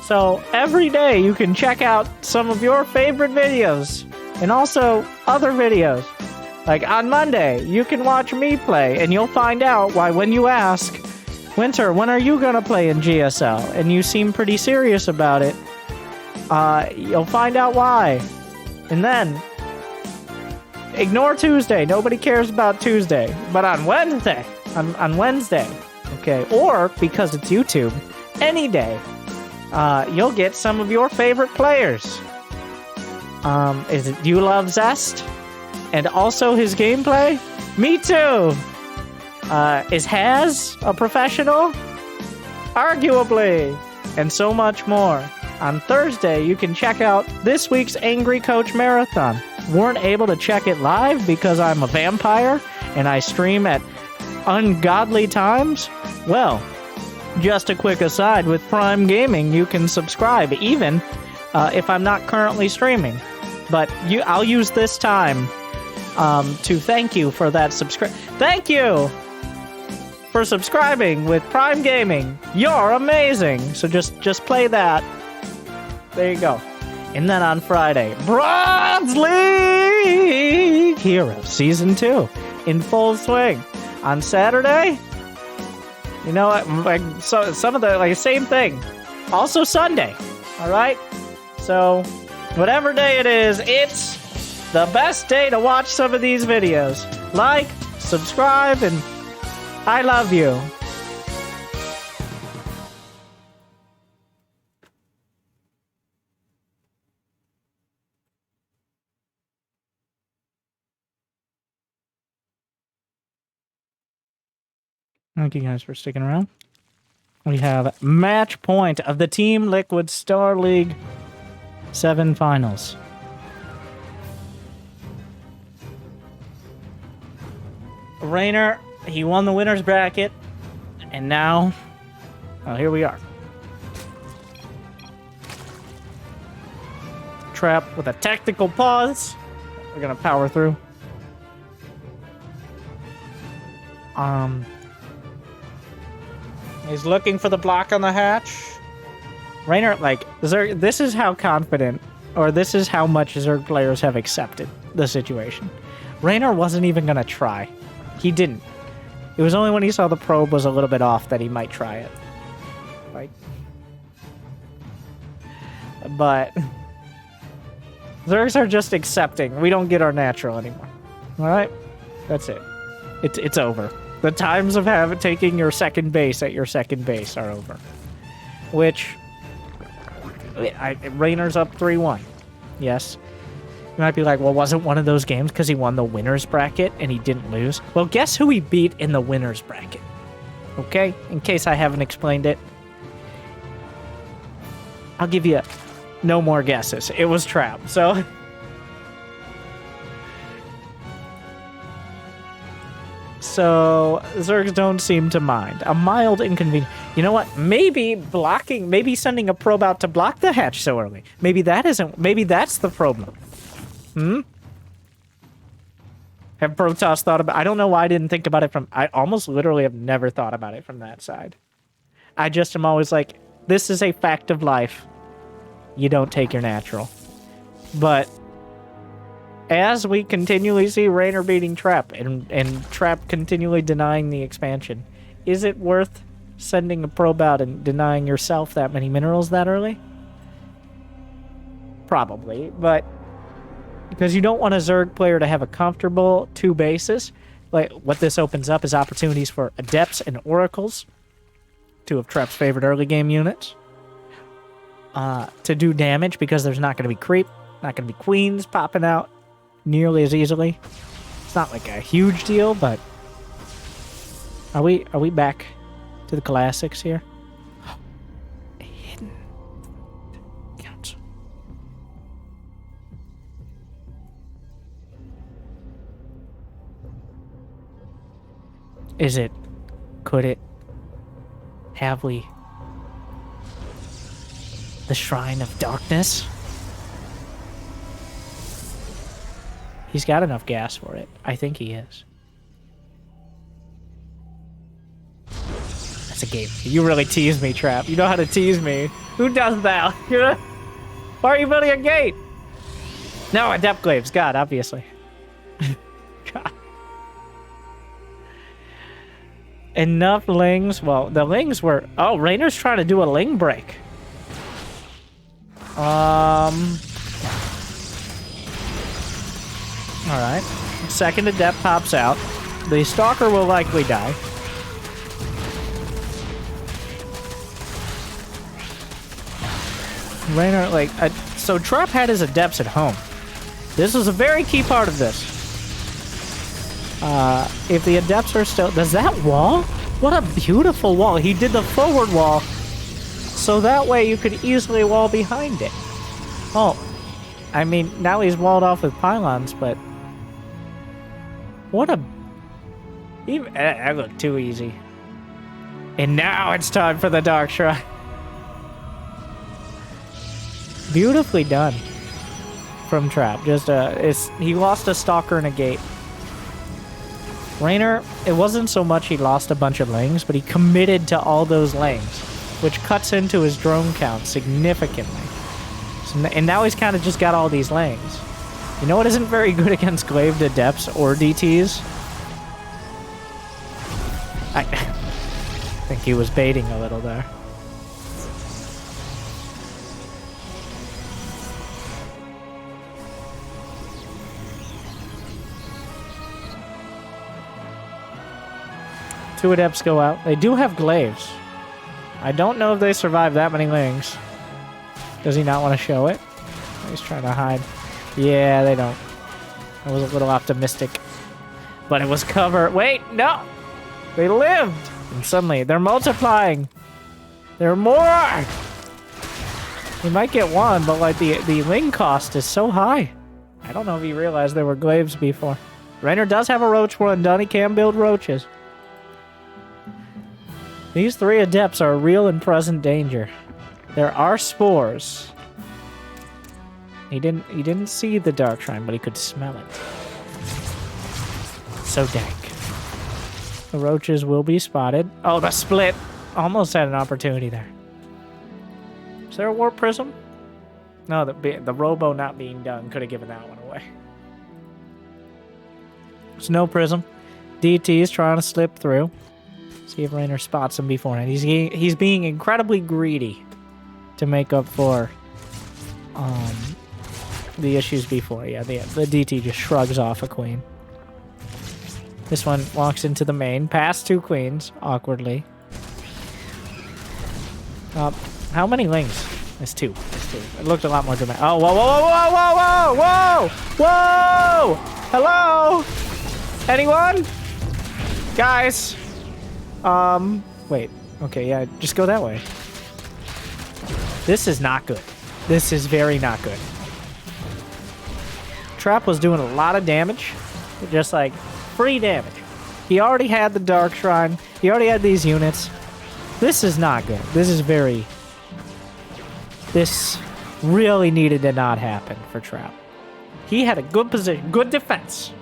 So every day you can check out some of your favorite videos and also other videos. Like on Monday, you can watch me play and you'll find out why when you ask, Winter, when are you gonna play in GSL? And you seem pretty serious about it. You'll find out why. And then, ignore Tuesday. Nobody cares about Tuesday. But on Wednesday, okay, or because it's YouTube, any day, you'll get some of your favorite players. Is it You Love Zest? And also his gameplay? Me too! Is Haz a professional? Arguably! And so much more. On Thursday, you can check out this week's Angry Coach Marathon. Weren't able to check it live because I'm a vampire and I stream at ungodly times? Well, just a quick aside, with Prime Gaming, you can subscribe even if I'm not currently streaming. But I'll use this time to thank you for that Thank you for subscribing with Prime Gaming. You're amazing. So just play that. There you go. And then on Friday, Bronze League Heroes Season 2 in full swing. On Saturday, you know what? Some of the same thing. Also Sunday. All right. So whatever day it is, it's the best day to watch some of these videos. Like, subscribe, and I love you. Thank you guys for sticking around. We have match point of the TeamLiquid Starleague 7 finals. Reynor, he won the winner's bracket, and now, well, here we are. Trap with a tactical pause. We're gonna power through. He's looking for the block on the hatch. Reynor, Zerg, this is how confident, or this is how much Zerg players have accepted the situation. Reynor wasn't even gonna try. He didn't. It was only when he saw the probe was a little bit off that he might try it. But Zergs are just accepting. We don't get our natural anymore. Alright? That's it. It's over. The times of taking your second base at your second base are over. Which, Reynor's up 3-1. Yes. You might be like, well, wasn't one of those games because he won the winner's bracket and he didn't lose? Well, guess who he beat in the winner's bracket? Okay? In case I haven't explained it. I'll give you no more guesses. It was Trap. So Zergs don't seem to mind. A mild inconvenience. You know what? Maybe sending a probe out to block the hatch so early. Maybe that's the problem. Have Protoss thought about... I don't know why I didn't think about it from... I almost literally have never thought about it from that side. I just am always like, this is a fact of life. You don't take your natural. But as we continually see Reynor beating Trap and Trap continually denying the expansion, is it worth sending a probe out and denying yourself that many minerals that early? Probably, but because you don't want a Zerg player to have a comfortable 2 bases. Like, what this opens up is opportunities for Adepts and Oracles, 2 of Trap's favorite early game units, to do damage because there's not going to be creep, not going to be queens popping out nearly as easily. It's not like a huge deal, but are we back to the classics here? Hidden council. Is it? Could it? Have we? The Shrine of Darkness? He's got enough gas for it. I think he is. That's a game. You really tease me, Trap. You know how to tease me. Who does that? Why are you building a gate? No, Adept Glaives. God, obviously. God. Enough lings. Well, the lings were... Oh, Reynor's trying to do a ling break. Alright. Second Adept pops out. The Stalker will likely die. Reynor, like... so Trap had his Adepts at home. This was a very key part of this. If the Adepts are still... Does that wall? What a beautiful wall. He did the forward wall, so that way you could easily wall behind it. Oh, I mean, now he's walled off with pylons, but... What a... Even, that looked too easy. And now it's time for the Dark Shrine. Beautifully done from Trap. Just, he lost a Stalker and a gate. Reynor, it wasn't so much he lost a bunch of lings, but he committed to all those lings, which cuts into his drone count significantly. So, and now he's kind of just got all these lings. You know what isn't very good against Glaved Adepts or DTs? I think he was baiting a little there. Two Adepts go out. They do have glaives. I don't know if they survive that many lings. Does he not want to show it? He's trying to hide. Yeah, they don't. I was a little optimistic. But it was cover. Wait, no! They lived! And suddenly, they're multiplying. There are more! He might get one, but like the ling cost is so high. I don't know if he realized there were glaives before. Reynor does have a roach one done. He can build roaches. These 3 Adepts are a real and present danger. There are spores. He didn't see the Dark Shrine, but he could smell it. So dank. The roaches will be spotted. Oh, the split! Almost had an opportunity there. Is there a warp prism? No, the robo not being done could have given that one away. There's no prism. DT is trying to slip through. See if Reynor spots him beforehand. He's being incredibly greedy to make up for the issues before. Yeah, the DT just shrugs off a queen. This one walks into the main, past 2 queens, awkwardly. How many lings? It's 2. It's 2. It looked a lot more dramatic. Oh, whoa, whoa, whoa, whoa, whoa, whoa! Whoa! Hello? Anyone? Guys? Wait. Okay, yeah, just go that way. This is not good. This is very not good. Trap was doing a lot of damage. Just like, free damage. He already had the Dark Shrine. He already had these units. This is not good. This is very... This really needed to not happen for Trap. He had a good position, good defense,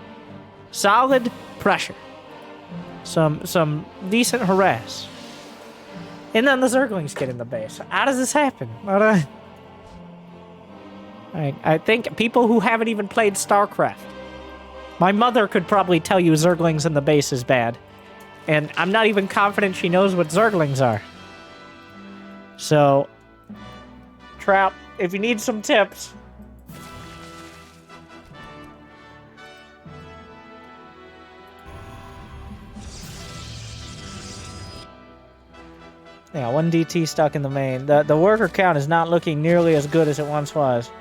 solid pressure, some decent harass. And then the Zerglings get in the base. How does this happen? I think people who haven't even played Starcraft. My mother could probably tell you Zerglings in the base is bad. And I'm not even confident she knows what Zerglings are. So, Trap, if you need some tips... Yeah, 1 DT stuck in the main. The worker count is not looking nearly as good as it once was.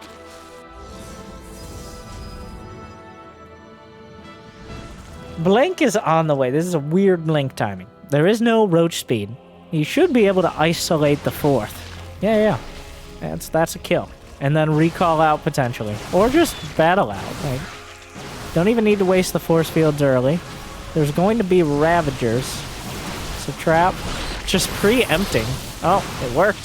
Blink is on the way. This is a weird Blink timing. There is no roach speed. You should be able to isolate the 4th. Yeah. That's a kill. And then recall out potentially. Or just battle out. Like, don't even need to waste the force fields early. There's going to be Ravagers. So Trap... just preempting. Oh, it worked.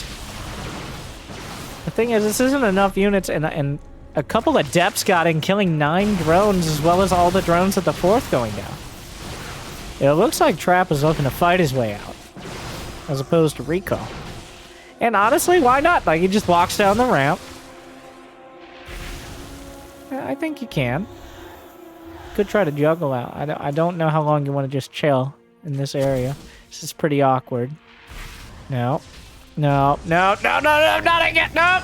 The thing is, this isn't enough units, and a couple of Depths got in, killing 9 drones, as well as all the drones at the 4th going down. It looks like Trap is looking to fight his way out, as opposed to recall. And honestly, why not? Like, he just walks down the ramp. I think you can. Could try to juggle out. I don't know how long you want to just chill in this area. This is pretty awkward. No, not again. No.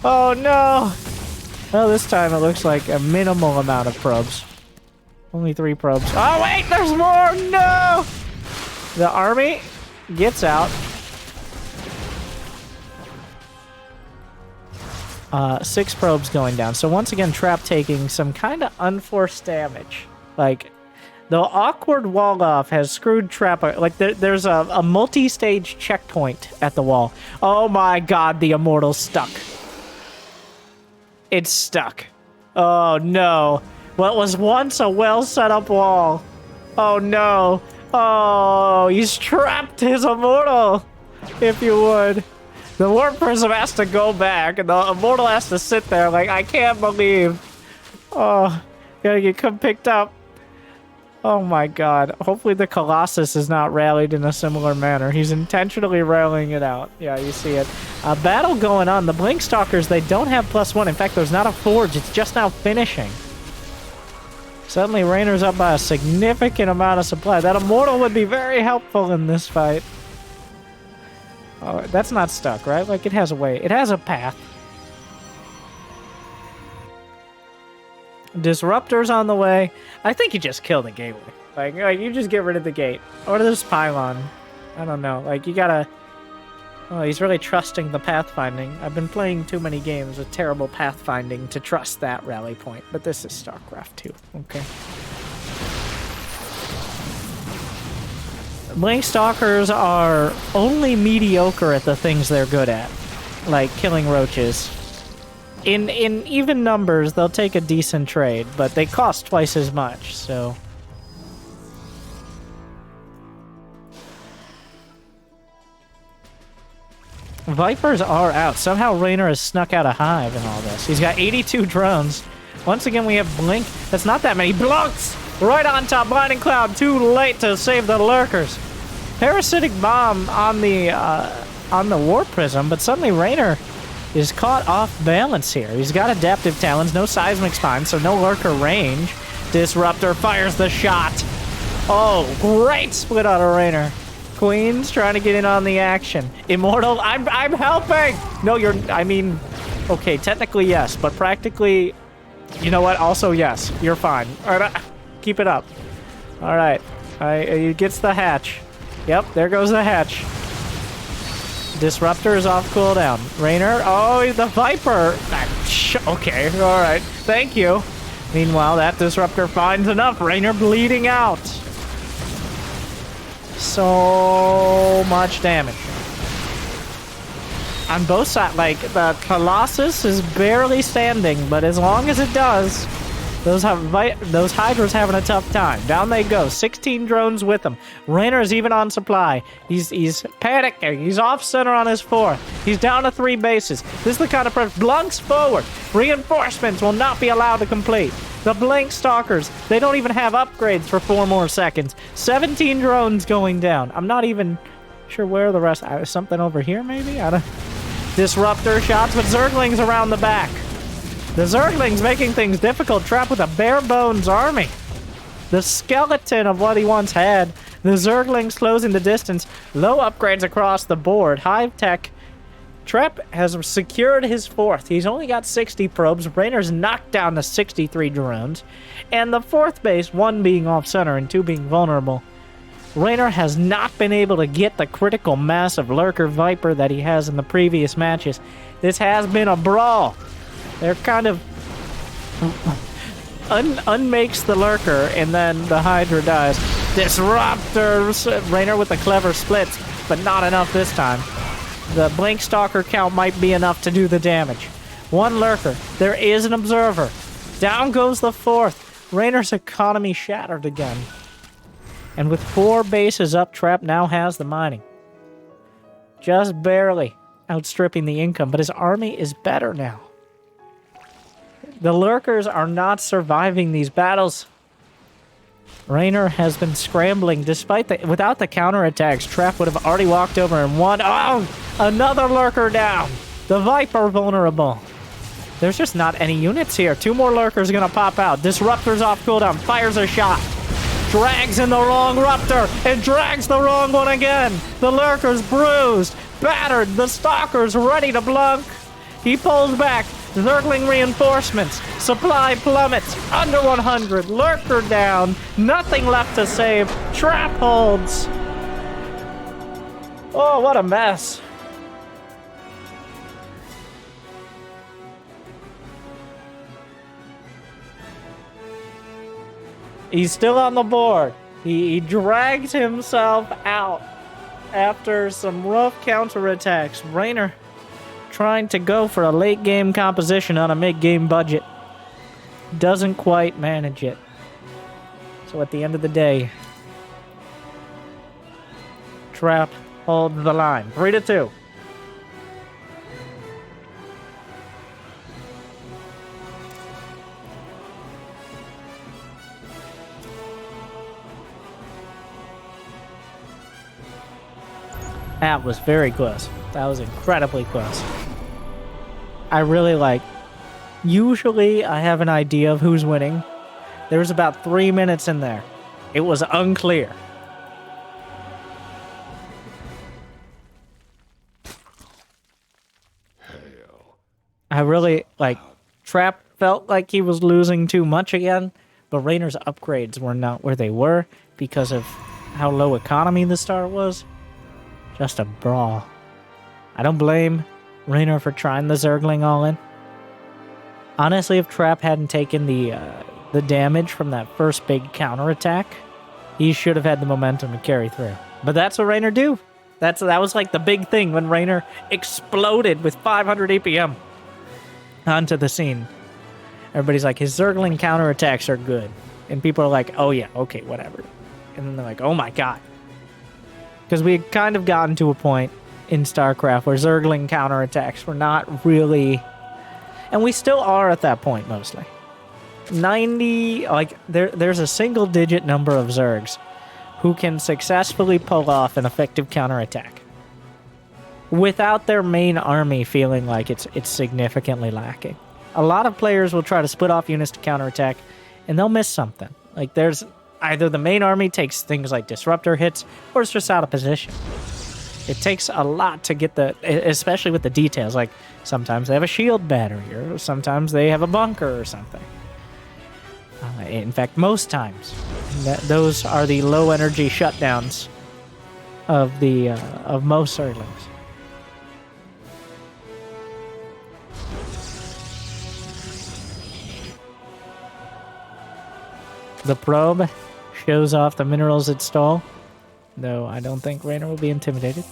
Oh, no. Well, this time it looks like a minimal amount of probes. Only 3 probes. Oh, wait, there's more. No. The army gets out. 6 probes going down. So once again, Trap taking some kind of unforced damage. Like, the awkward wall off has screwed Trap. Like, there's a multi-stage checkpoint at the wall. Oh my god, the Immortal's stuck. It's stuck. Oh no. What was once a well-set-up wall. Oh no. Oh, he's trapped his Immortal, if you would. The Warp Prism has to go back, and the Immortal has to sit there like, I can't believe. Oh, gotta get picked up. Oh my god. Hopefully the Colossus is not rallied in a similar manner. He's intentionally rallying it out. Yeah, you see it. Battle going on. The Blink Stalkers, they don't have +1. In fact, there's not a forge. It's just now finishing. Suddenly, Reynor's up by a significant amount of supply. That Immortal would be very helpful in this fight. Oh, that's not stuck, right? Like, it has a way. It has a path. Disruptor's on the way. I think you just kill the gateway. Like you just get rid of the gate. Or this pylon. I don't know. Like, you gotta... Oh, he's really trusting the pathfinding. I've been playing too many games with terrible pathfinding to trust that rally point. But this is StarCraft 2. Okay. Blink Stalkers are only mediocre at the things they're good at. Like killing roaches. In even numbers, they'll take a decent trade, but they cost twice as much, so... Vipers are out. Somehow Reynor has snuck out a hive in all this. He's got 82 drones. Once again, we have Blink. That's not that many. Blunks! Right on top, Blinding Cloud. Too late to save the lurkers. Parasitic Bomb on the Warp Prism, but suddenly Reynor is caught off balance here. He's got Adaptive Talons, no Seismic Spine, so no lurker range. Disruptor fires the shot. Oh, great split out of Reynor. Queen's trying to get in on the action. Immortal, I'm helping! No, I mean, okay, technically yes, but practically, you know what? Also yes, you're fine. All right, keep it up. All right, he gets the hatch. Yep, there goes the hatch. Disruptor is off cooldown. Reynor, oh, the Viper. Okay, all right, thank you. Meanwhile, that Disruptor finds enough. Reynor bleeding out. So much damage. On both sides, like, the Colossus is barely standing, but as long as it does, Those Hydras having a tough time. Down they go. 16 drones with them. Reynor's even on supply. He's panicking. He's off center on his 4th. He's down to 3 bases. This is the kind of pressure. Blunks forward. Reinforcements will not be allowed to complete. The Blink Stalkers, they don't even have upgrades for 4 more seconds. 17 drones going down. I'm not even sure where the rest... something over here, maybe? I don't... Disruptor shots, but Zerglings around the back. The Zerglings making things difficult. Trap with a bare-bones army. The skeleton of what he once had. The Zerglings closing the distance. Low upgrades across the board. High tech. Trap has secured his 4th. He's only got 60 probes. Reynor's knocked down to 63 drones. And the 4th base, 1 being off-center and 2 being vulnerable. Reynor has not been able to get the critical mass of Lurker Viper that he has in the previous matches. This has been a brawl. They're kind of... unmakes the Lurker, and then the Hydra dies. Disruptors! Reynor with the clever splits, but not enough this time. The Blink Stalker count might be enough to do the damage. 1 Lurker. There is an Observer. Down goes the 4th. Reynor's economy shattered again. And with 4 bases up, Trap now has the mining. Just barely outstripping the income, but his army is better now. The Lurkers are not surviving these battles. Reynor has been scrambling without the counterattacks. Trap would have already walked over and won. Oh, another Lurker down. The Viper vulnerable. There's just not any units here. 2 more Lurkers gonna pop out. Disruptor's off cooldown. Fires a shot. Drags in the wrong Ruptor and drags the wrong one again. The Lurker's bruised, battered. The Stalker's ready to blunk. He pulls back. Zergling reinforcements. Supply plummets. Under 100. Lurker down. Nothing left to save. Trap holds. Oh, what a mess. He's still on the board. He dragged himself out after some rough counterattacks. Reynor trying to go for a late-game composition on a mid-game budget. Doesn't quite manage it. So at the end of the day, Trap holds the line. 3-2. That was very close. That was incredibly close. I really usually I have an idea of who's winning. There was about 3 minutes in there. It was unclear. I really, Trap felt like he was losing too much again, but Reynor's upgrades were not where they were because of how low economy the star was. Just a brawl. I don't blame Reynor for trying the Zergling all in. Honestly, if Trap hadn't taken the damage from that first big counterattack, he should have had the momentum to carry through. But that's what Reynor do. That was the big thing when Reynor exploded with 500 APM onto the scene. Everybody's like, his Zergling counterattacks are good. And people are like, oh yeah, okay, whatever. And then they're like, oh my god. Because we had kind of gotten to a point in StarCraft where Zergling counterattacks were not really... And we still are at that point, mostly. 90... there's a single-digit number of Zergs who can successfully pull off an effective counterattack without their main army feeling like it's significantly lacking. A lot of players will try to split off units to counterattack, and they'll miss something. There's... Either the main army takes things like disruptor hits, or it's just out of position. It takes a lot to get especially with the details. Sometimes they have a shield battery, or sometimes they have a bunker or something. In fact, most times, those are the low energy shutdowns of most Zerglings. The probe shows off the minerals it stole, though I don't think Reynor will be intimidated.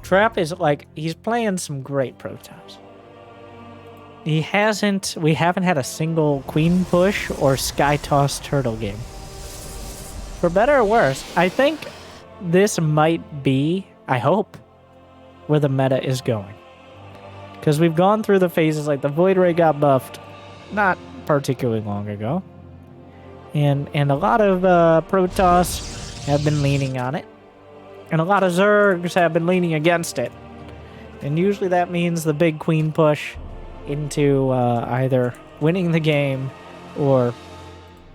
Trap is like, he's playing some great Protoss. We haven't had a single Queen Push or Sky Toss Turtle game. For better or worse, I think this might be, I hope, where the meta is going. Because we've gone through the phases, like the Void Ray got buffed not particularly long ago. And a lot of Protoss have been leaning on it. And a lot of Zergs have been leaning against it. And usually that means the big Queen push into either winning the game or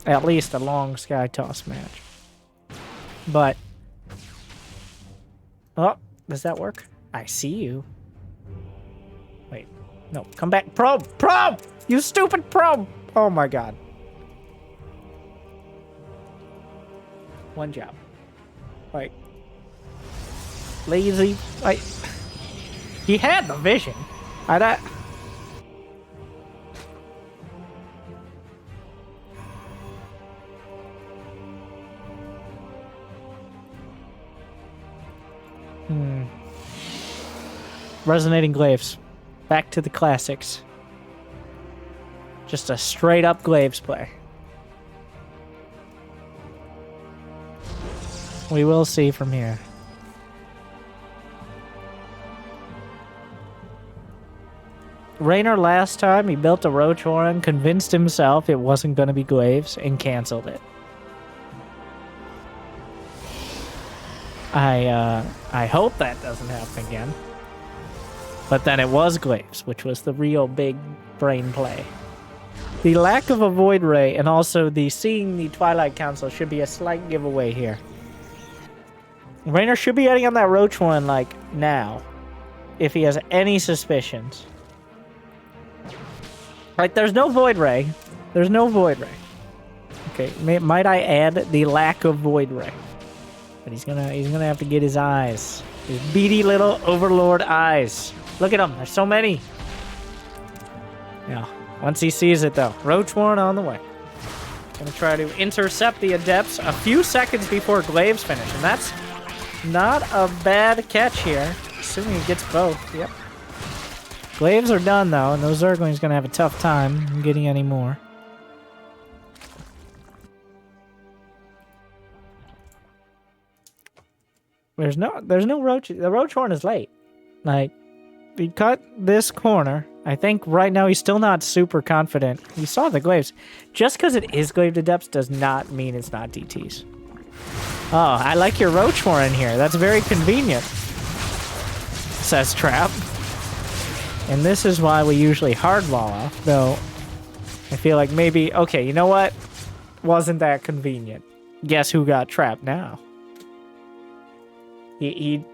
at least a long Sky Toss match. But... oh, does that work? I see you. Wait. No, come back. Probe! Probe! You stupid probe! Oh my god. One job. Like... lazy. He had the vision. Resonating glaives. Back to the classics. Just a straight up glaives play. We will see from here. Reynor last time, he built a Roach Warren, convinced himself it wasn't going to be glaives, and canceled it. I hope that doesn't happen again. But then it was glaives, which was the real big brain play. The lack of a Void Ray and also the seeing the Twilight Council should be a slight giveaway here. Reynor should be getting on that Roach Warren, like, now. If he has any suspicions. Like, there's no Void Ray. There's no Void Ray. Okay, might I add the lack of Void Ray. But he's gonna have to get his eyes. His beady little Overlord eyes. Look at them, there's so many. Yeah, once he sees it though. Roach Warren on the way. Gonna try to intercept the Adepts a few seconds before glaives finish. And that's not a bad catch here. Assuming he gets both, yep. Glaives are done though, and those Zerglings gonna have a tough time getting any more. There's no Roach. The Roach Horn is late. Like, he cut this corner. I think right now he's still not super confident. He saw the glaives. Just because it is glaive to depths does not mean it's not DTs. Oh, I like your Roach Horn in here. That's very convenient, says Trap. And this is why we usually hardwall off, though I feel like maybe, okay, you know what? Wasn't that convenient. Guess who got trapped now? He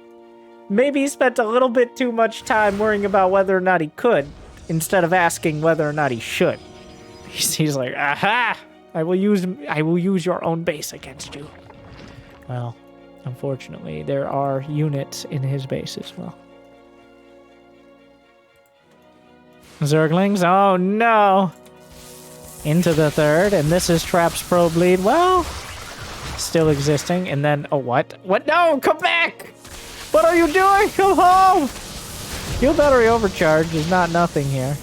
maybe spent a little bit too much time worrying about whether or not he could, instead of asking whether or not he should. He's like, aha! I will use your own base against you. Well, unfortunately, there are units in his base as well. Zerglings, oh no! Into the third, and this is Trap's probe lead. Well, still existing, and then, oh, what? What? No, come back! What are you doing? Come home! Shield battery overcharge is not nothing here.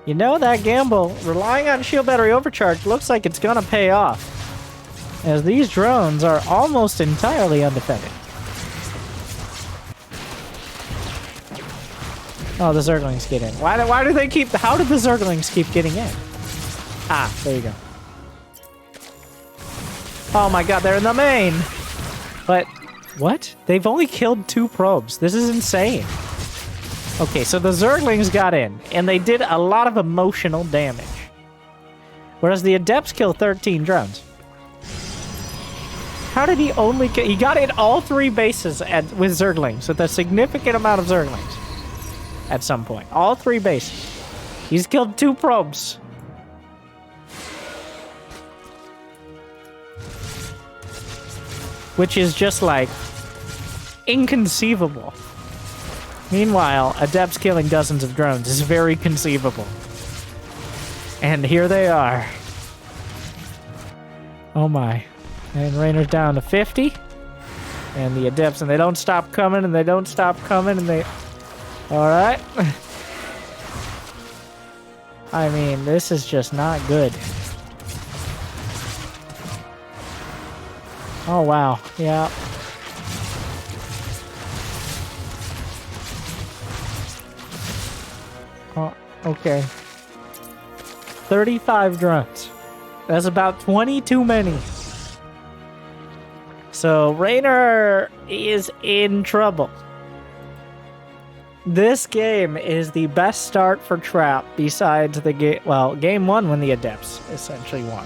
You know, that gamble, relying on shield battery overcharge, looks like it's gonna pay off, as these drones are almost entirely undefended. Oh, the Zerglings get in. Why do they keep... How did the Zerglings keep getting in? Ah, there you go. Oh my god, they're in the main! But, what? They've only killed 2 probes. This is insane. Okay, so the Zerglings got in, and they did a lot of emotional damage. Whereas the Adepts kill 13 drones. How did he only kill... He got in all 3 bases with Zerglings, with a significant amount of Zerglings. At some point. All 3 bases. He's killed 2 probes. Which is just like inconceivable. Meanwhile, Adepts killing dozens of drones is very conceivable. And here they are. Oh my. And Reynor's down to 50. And the Adepts, and they don't stop coming, and they don't stop coming, and they... Alright. I mean, this is just not good. Oh, wow. Yeah. Oh, okay. 35 drones. That's about 20 too many. So, Reynor is in trouble. This game is the best start for Trap besides the game... Well, game 1 when the Adepts essentially won.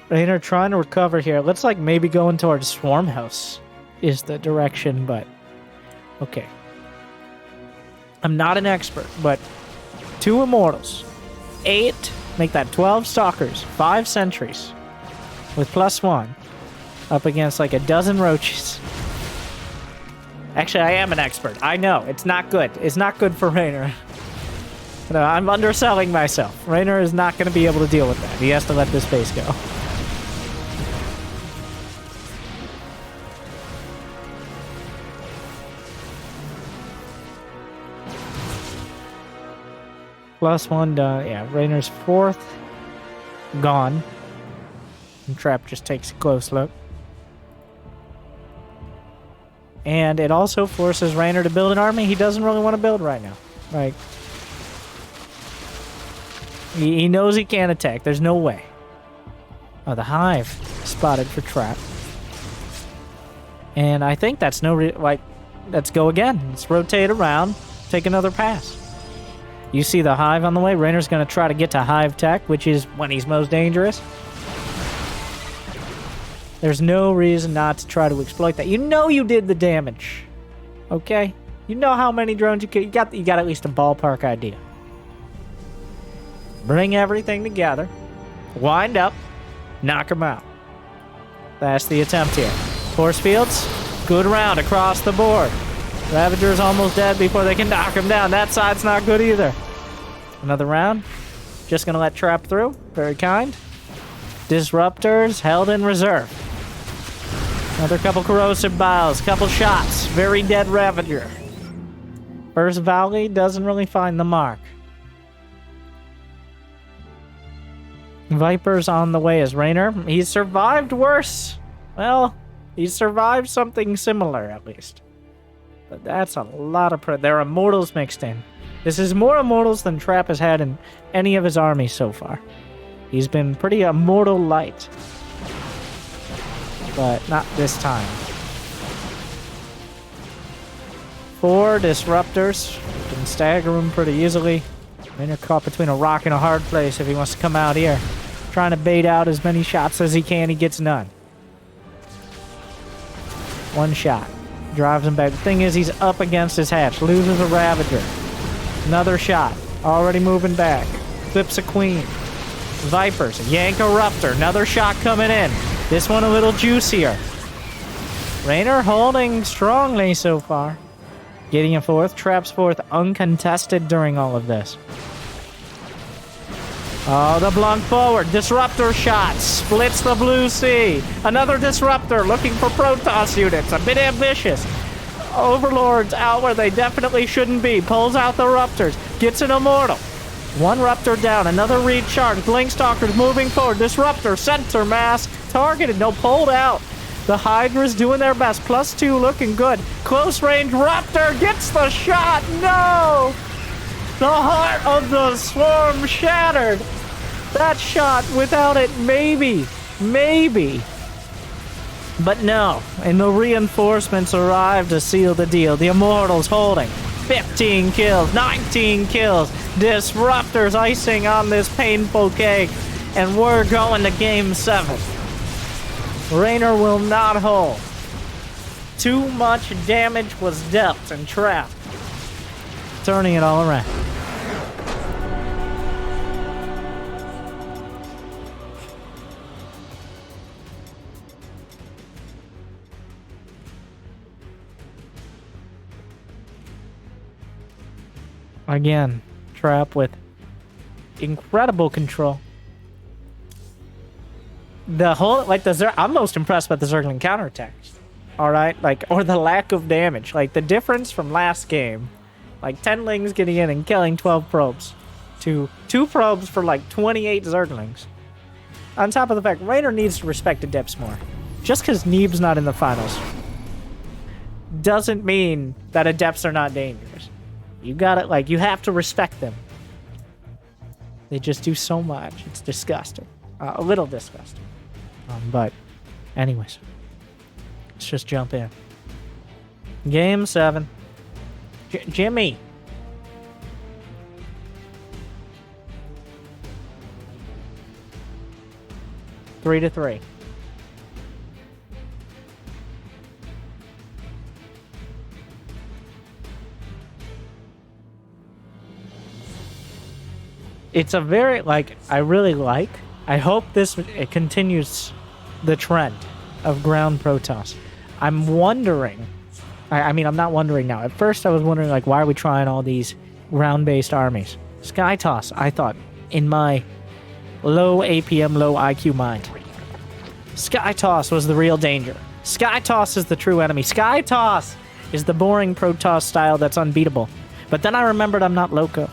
Reynor trying to recover here. Looks like maybe going towards Swarm House is the direction, but... Okay. I'm not an expert, but 2 Immortals, 8, make that 12 Stalkers, 5 Sentries, with +1, up against like a dozen Roaches. Actually, I am an expert. I know. It's not good. It's not good for Reynor. No, I'm underselling myself. Reynor is not going to be able to deal with that. He has to let this base go. +1 done. Yeah, Reynor's 4th gone. And Trap just takes a close look. And it also forces Reynor to build an army he doesn't really want to build right now. Like, he knows he can't attack. There's no way. Oh, the Hive spotted for Trap. And I think that's let's go again. Let's rotate around. Take another pass. You see the Hive on the way. Reynor's going to try to get to Hive Tech, which is when he's most dangerous. There's no reason not to try to exploit that. You know you did the damage. Okay? You know how many drones you could... You got at least a ballpark idea. Bring everything together. Wind up. Knock him out. That's the attempt here. Force fields. Good round across the board. Ravager's almost dead before they can knock him down. That side's not good either. Another round. Just gonna let Trap through. Very kind. Disruptors held in reserve. Another couple corrosive biles. Couple shots. Very dead Ravager. First Valley doesn't really find the mark. Viper's on the way as Reynor. He's survived worse. Well, he's survived something similar at least. But that's a lot of... There are Immortals mixed in. This is more Immortals than Trap has had in any of his armies so far. He's been pretty Immortal light. But not this time. 4 Disruptors. Can stagger him pretty easily. Reynor caught between a rock and a hard place if he wants to come out here. Trying to bait out as many shots as he can. He gets none. 1 shot. Drives him back. The thing is, he's up against his hatch. Loses a Ravager. Another shot. Already moving back. Clips a Queen. Vipers. Yank a Ruptor. Another shot coming in. This one a little juicier. Reynor holding strongly so far. Getting a 4th. Trap's 4th. Uncontested during all of this. Oh, the Blunk forward. Disruptor shot. Splits the Blue Sea. Another Disruptor looking for Protoss units. A bit ambitious. Overlords out where they definitely shouldn't be. Pulls out the Ruptors. Gets an Immortal. 1 Ruptor down. Another recharge. Blinkstalkers moving forward. Disruptor. Center mass. Targeted. No, pulled out. The Hydra's doing their best. +2 looking good. Close range Ruptor gets the shot. No! The heart of the swarm shattered. That shot, without it, maybe. But no, and the reinforcements arrived to seal the deal. The Immortals holding 15 kills, 19 kills. Disruptors icing on this painful cake. And we're going to Game 7. Reynor will not hold. Too much damage was dealt and trapped. Turning it all around. Again, Trap with incredible control. the whole, like, I'm most impressed by the Zergling counterattacks. All right? Like, or the lack of damage. Like, the difference from last game, like 10 lings getting in and killing 12 probes, to 2 probes for like 28 Zerglings. On top of the fact, Reynor needs to respect Adepts more. Just because Neeb's not in the finals doesn't mean that Adepts are not dangerous. You gotta, like, you have to respect them. They just do so much. It's disgusting. A little disgusting. But, anyways. Let's just jump in. Game 7. Jimmy. Three to 3. It's a very, like, I really like. I hope it continues the trend of ground Protoss. I'm wondering. I mean, I'm not wondering now. At first, I was wondering, like, why are we trying all these ground-based armies? Sky Toss, I thought, in my low APM, low IQ mind. Sky Toss was the real danger. Sky Toss is the true enemy. Sky Toss is the boring Protoss style that's unbeatable. But then I remembered I'm not Loco.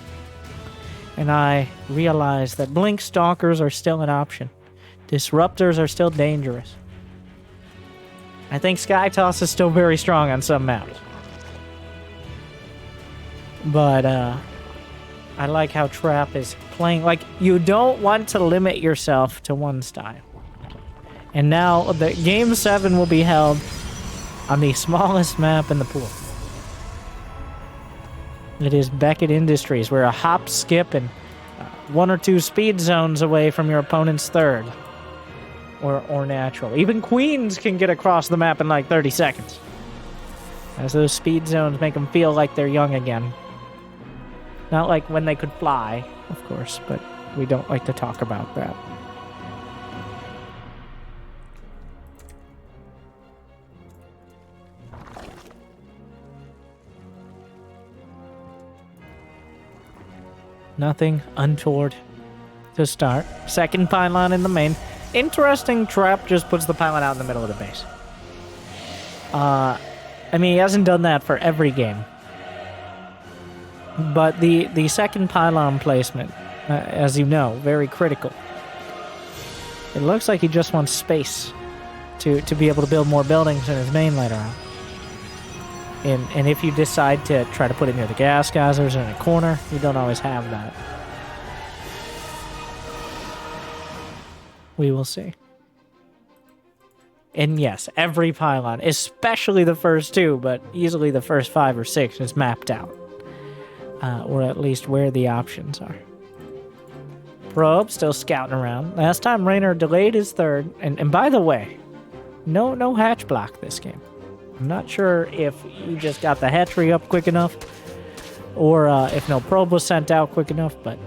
And I realized that Blink Stalkers are still an option. Disruptors are still dangerous. I think Sky Toss is still very strong on some maps. But, I like how Trap is playing. Like, you don't want to limit yourself to one style. And now, the Game 7 will be held on the smallest map in the pool. It is Beckett Industries. We're a hop, skip, and 1 or 2 speed zones away from your opponent's third. Or natural. Even Queens can get across the map in like 30 seconds. As those speed zones make them feel like they're young again. Not like when they could fly, of course, but we don't like to talk about that. Nothing untoward to start. Second pylon in the main. Interesting, Trap just puts the pylon out in the middle of the base. I mean, he hasn't done that for every game. But the second pylon placement, as you know, very critical. It looks like he just wants space to be able to build more buildings in his main later on. And if you decide to try to put it near the gas geysers or in a corner, you don't always have that. We will see. And yes, every pylon, especially the first 2, but easily the first 5 or 6 is mapped out. Or at least where the options are. Probe still scouting around. Last time Reynor delayed his third. And by the way, no hatch block this game. I'm not sure if he just got the hatchery up quick enough, or if no probe was sent out quick enough, but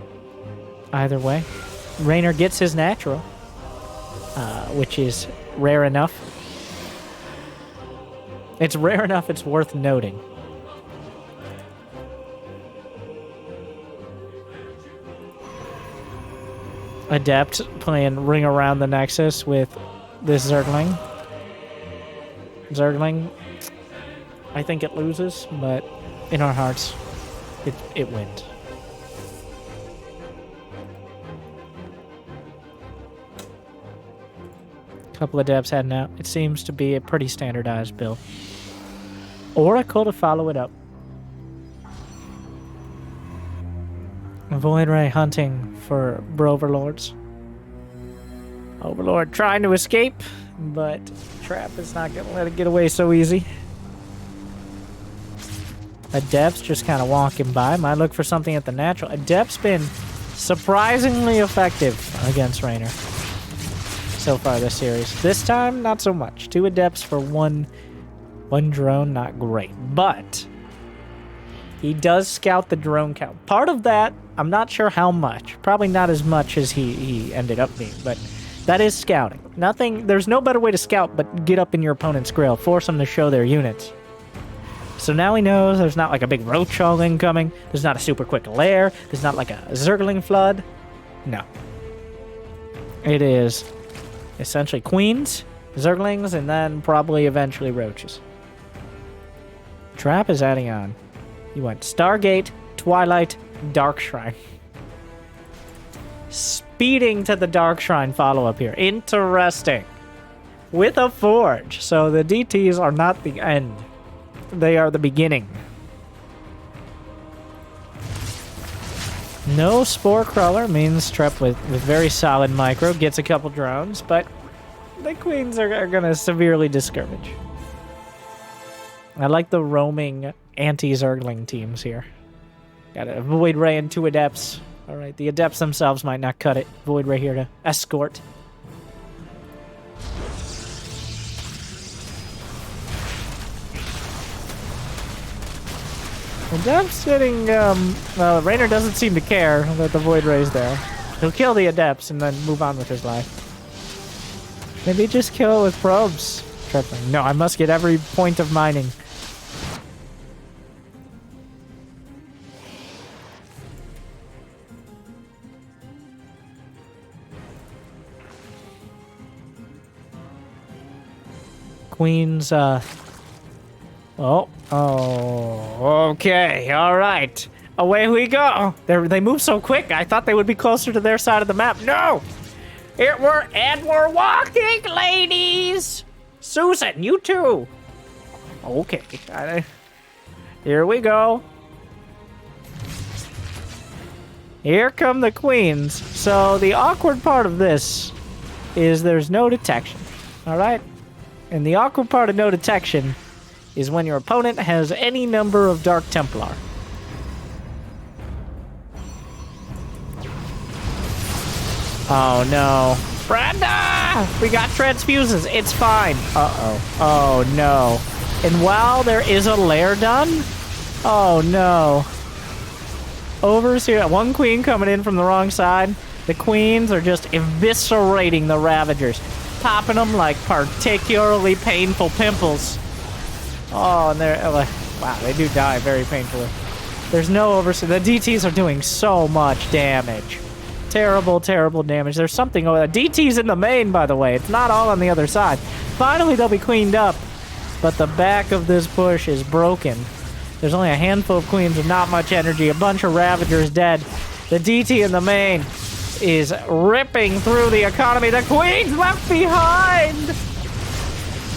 either way, Reynor gets his natural, which is rare enough. It's rare enough it's worth noting. Adept playing Ring Around the Nexus with this Zergling. Zergling, I think it loses, but in our hearts, it wins. Couple of devs heading out. It seems to be a pretty standardized build. Oracle to follow it up. Void Ray hunting for Broverlords. Overlord trying to escape, but Trap is not going to let it get away so easy. Adept's just kind of walking by. Might look for something at the natural. Adept's been surprisingly effective against Reynor so far this series. This time, not so much. 2 Adepts for one drone, not great. But he does scout the drone count. Part of that, I'm not sure how much. Probably not as much as he ended up being, but that is scouting. There's no better way to scout but get up in your opponent's grill, force them to show their units. So now he knows there's not like a big roach hog incoming, there's not a super quick lair, there's not like a Zergling flood. No. It is Essentially queens, zerglings, and then probably eventually roaches. Trap is adding on. You went Stargate, Twilight, Dark Shrine. Speeding to the Dark Shrine follow-up here. Interesting. With a Forge. So the DTs are not the end. They are the beginning. No Spore Crawler means Trap with very solid micro. Gets a couple drones, but the queens are going to severely discourage. I like the roaming anti-Zergling teams here. Gotta Void Ray and 2 Adepts. Alright, the Adepts themselves might not cut it. Void Ray here to escort. Adepts getting, well, Reynor doesn't seem to care that the Void Ray's there. He'll kill the Adepts and then move on with his life. Maybe just kill it with probes. No, I must get every point of mining. Queens, okay, alright. Away we go. They move so quick, I thought they would be closer to their side of the map. No! We're walking, ladies! Susan, you too! Okay, here we go. Here come the queens. So the awkward part of this is there's no detection, alright? And the awkward part of no detection is when your opponent has any number of Dark Templar. Oh no. Brenda! We got transfuses. It's fine. Uh-oh. Oh no. And while there is a lair done? Oh no. Overseer, one queen coming in from the wrong side. The queens are just eviscerating the Ravagers. Popping them like particularly painful pimples. Oh, and they're like, wow, they do die very painfully. There's no overseer. The DTs are doing so much damage. Terrible, terrible damage. There's something over there. DT's in the main, by the way. It's not all on the other side. Finally, they'll be cleaned up. But the back of this push is broken. There's only a handful of queens with not much energy. A bunch of Ravagers dead. The DT in the main is ripping through the economy. The queen's left behind!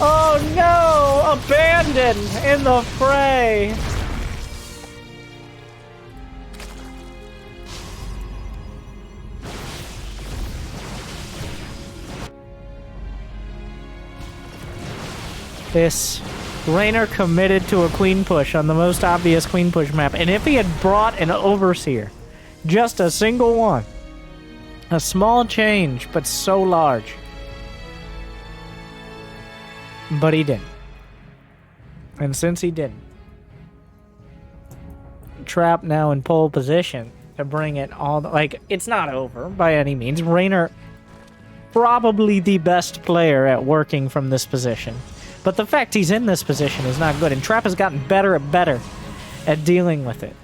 Oh no! Abandoned in the fray! This Reynor committed to a queen push on the most obvious queen push map, and if he had brought an overseer, just a single one, a small change, but so large. But he didn't. And since he didn't, Trap now in pole position to bring it all, like, it's not over by any means. Reynor, probably the best player at working from this position. But the fact he's in this position is not good, and Trap has gotten better and better at dealing with it.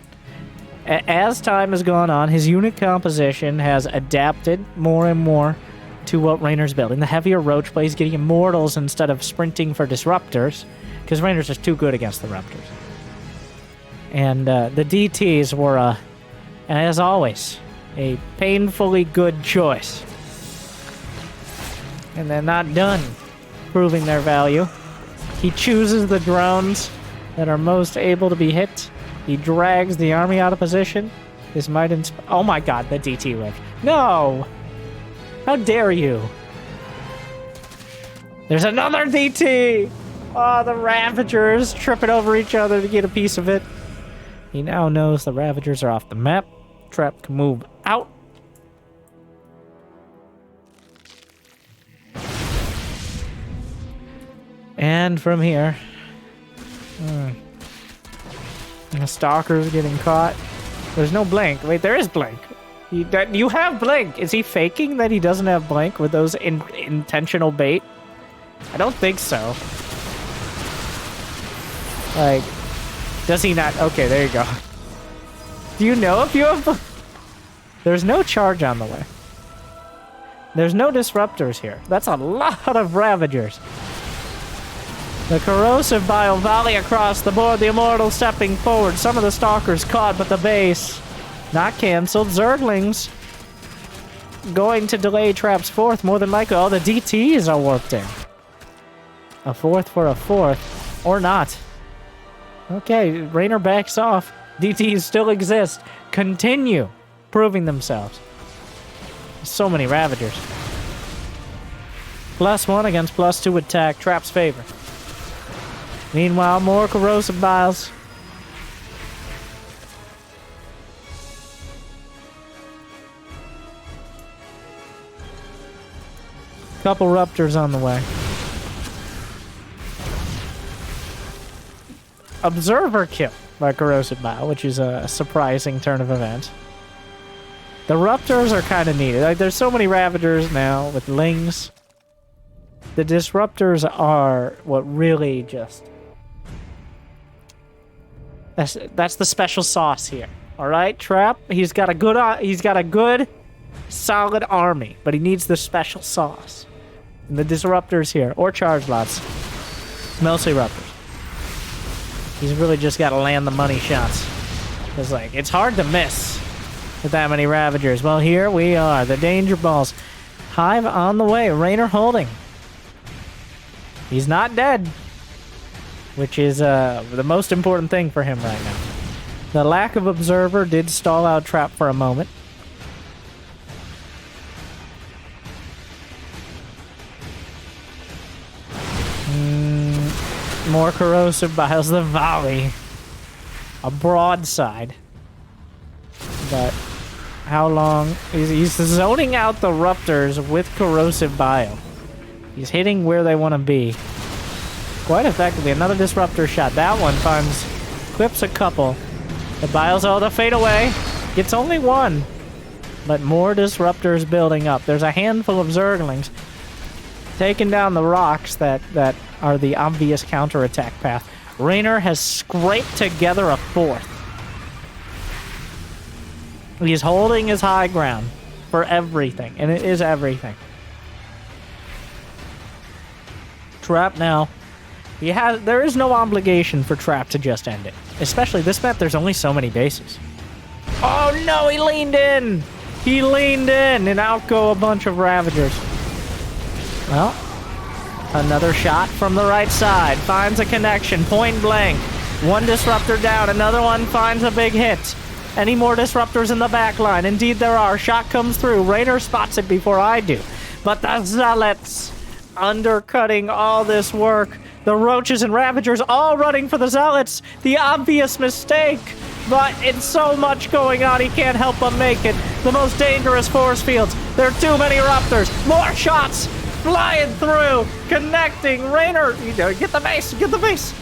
As time has gone on, his unit composition has adapted more and more to what Reynor's building. The heavier roach play, he's getting immortals instead of sprinting for disruptors, because Reynor's just too good against the raptors. And the DTs were, as always, a painfully good choice. And they're not done proving their value. He chooses the drones that are most able to be hit. He drags the army out of position. This might oh my god, the DT lived. No! How dare you? There's another DT! Oh, the Ravagers tripping over each other to get a piece of it. He now knows the Ravagers are off the map. Trap can move out. And from here... the Stalker's getting caught. There's no blink. Wait, there is blink. You have blink. Is he faking that he doesn't have blink with those intentional bait? I don't think so. Like, does he not? Okay, there you go. Do you know if you have... There's no charge on the way. There's no disruptors here. That's a lot of Ravagers. The corrosive bile volley across the board. The Immortal stepping forward. Some of the Stalkers caught, but the base not canceled. Zerglings going to delay Trap's fourth. More than likely, all the DTs are warped in. A fourth for a fourth. Or not. Okay, Reynor backs off. DTs still exist. Continue proving themselves. So many Ravagers. +1 against +2 attack. Trap's favor. Meanwhile, more corrosive biles. Couple Ruptors on the way. Observer kill by corrosive bile, which is a surprising turn of events. The Ruptors are kind of needed. Like, there's so many Ravagers now with Lings. The Disruptors are what really just... That's the special sauce here. All right, Trap. He's got a good, solid army, but he needs the special sauce. And the Disruptors here, or Charge Lots, mostly Ruptors. He's really just got to land the money shots. It's like, it's hard to miss with that many Ravagers. Well, here we are. The Danger Balls. Hive on the way. Reynor holding. He's not dead, which is the most important thing for him right now. The lack of Observer did stall out Trap for a moment. More corrosive biles. The volley. A broadside. But how long? He's zoning out the Ruptors with corrosive bile. He's hitting where they want to be. Quite effectively. Another Disruptor shot. That one clips a couple. The biles, the fade away. Gets only one. But more Disruptors building up. There's a handful of Zerglings taking down the rocks that are the obvious counterattack path. Reynor has scraped together a fourth. He's holding his high ground for everything, and it is everything. Trap now. There is no obligation for Trap to just end it. Especially this map, there's only so many bases. Oh no, he leaned in! He leaned in, and out go a bunch of Ravagers. Well, another shot from the right side. Finds a connection. Point blank. One Disruptor down. Another one finds a big hit. Any more Disruptors in the back line? Indeed there are. Shot comes through. Reynor spots it before I do. But the Zealots undercutting all this work. The Roaches and Ravagers all running for the Zealots. The obvious mistake. But it's so much going on, he can't help but make it. The most dangerous force fields. There are too many Ruptors. More shots flying through, connecting. Reynor, get the base, get the base.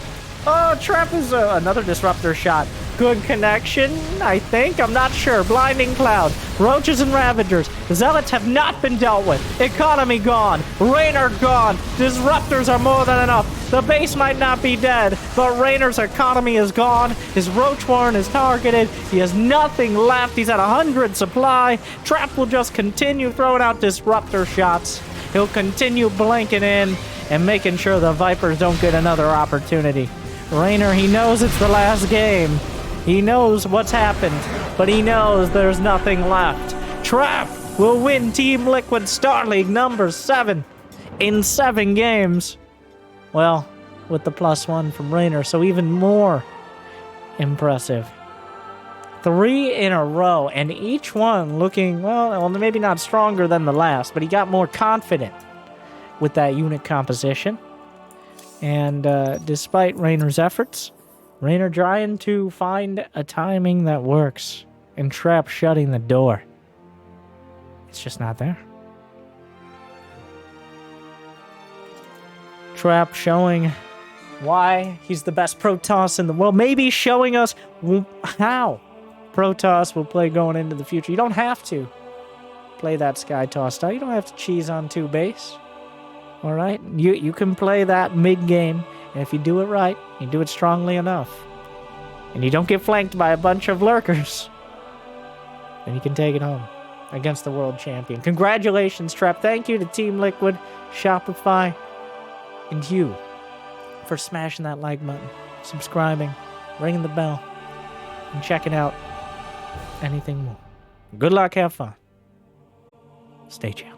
Oh, Trap is another Disruptor shot. Good connection, I think. I'm not sure. Blinding Cloud. Roaches and Ravagers. The Zealots have not been dealt with. Economy gone. Reynor gone. Disruptors are more than enough. The base might not be dead, but Reynor's economy is gone. His Roach Warren is targeted. He has nothing left. He's at 100 supply. Trap will just continue throwing out Disruptor shots. He'll continue blanking in and making sure the Vipers don't get another opportunity. Reynor, he knows it's the last game. He knows what's happened, but he knows there's nothing left. Trap will win TeamLiquid Starleague number 7 in 7 games. Well, with the +1 from Reynor, so even more impressive. 3 in a row, and each one looking, well, maybe not stronger than the last, but he got more confident with that unit composition. And despite Reynor's efforts, Reynor trying to find a timing that works, and Trap shutting the door. It's just not there. Trap showing why he's the best Protoss in the world. Maybe showing us how Protoss will play going into the future. You don't have to play that Sky Toss style. You don't have to cheese on 2 base. All right? You can play that mid-game, and if you do it right, you do it strongly enough, and you don't get flanked by a bunch of lurkers, then you can take it home. against the world champion. Congratulations, Trap. Thank you to TeamLiquid, Shopify, and you for smashing that like button, subscribing, ringing the bell, and checking out anything more. Good luck, have fun. Stay chill.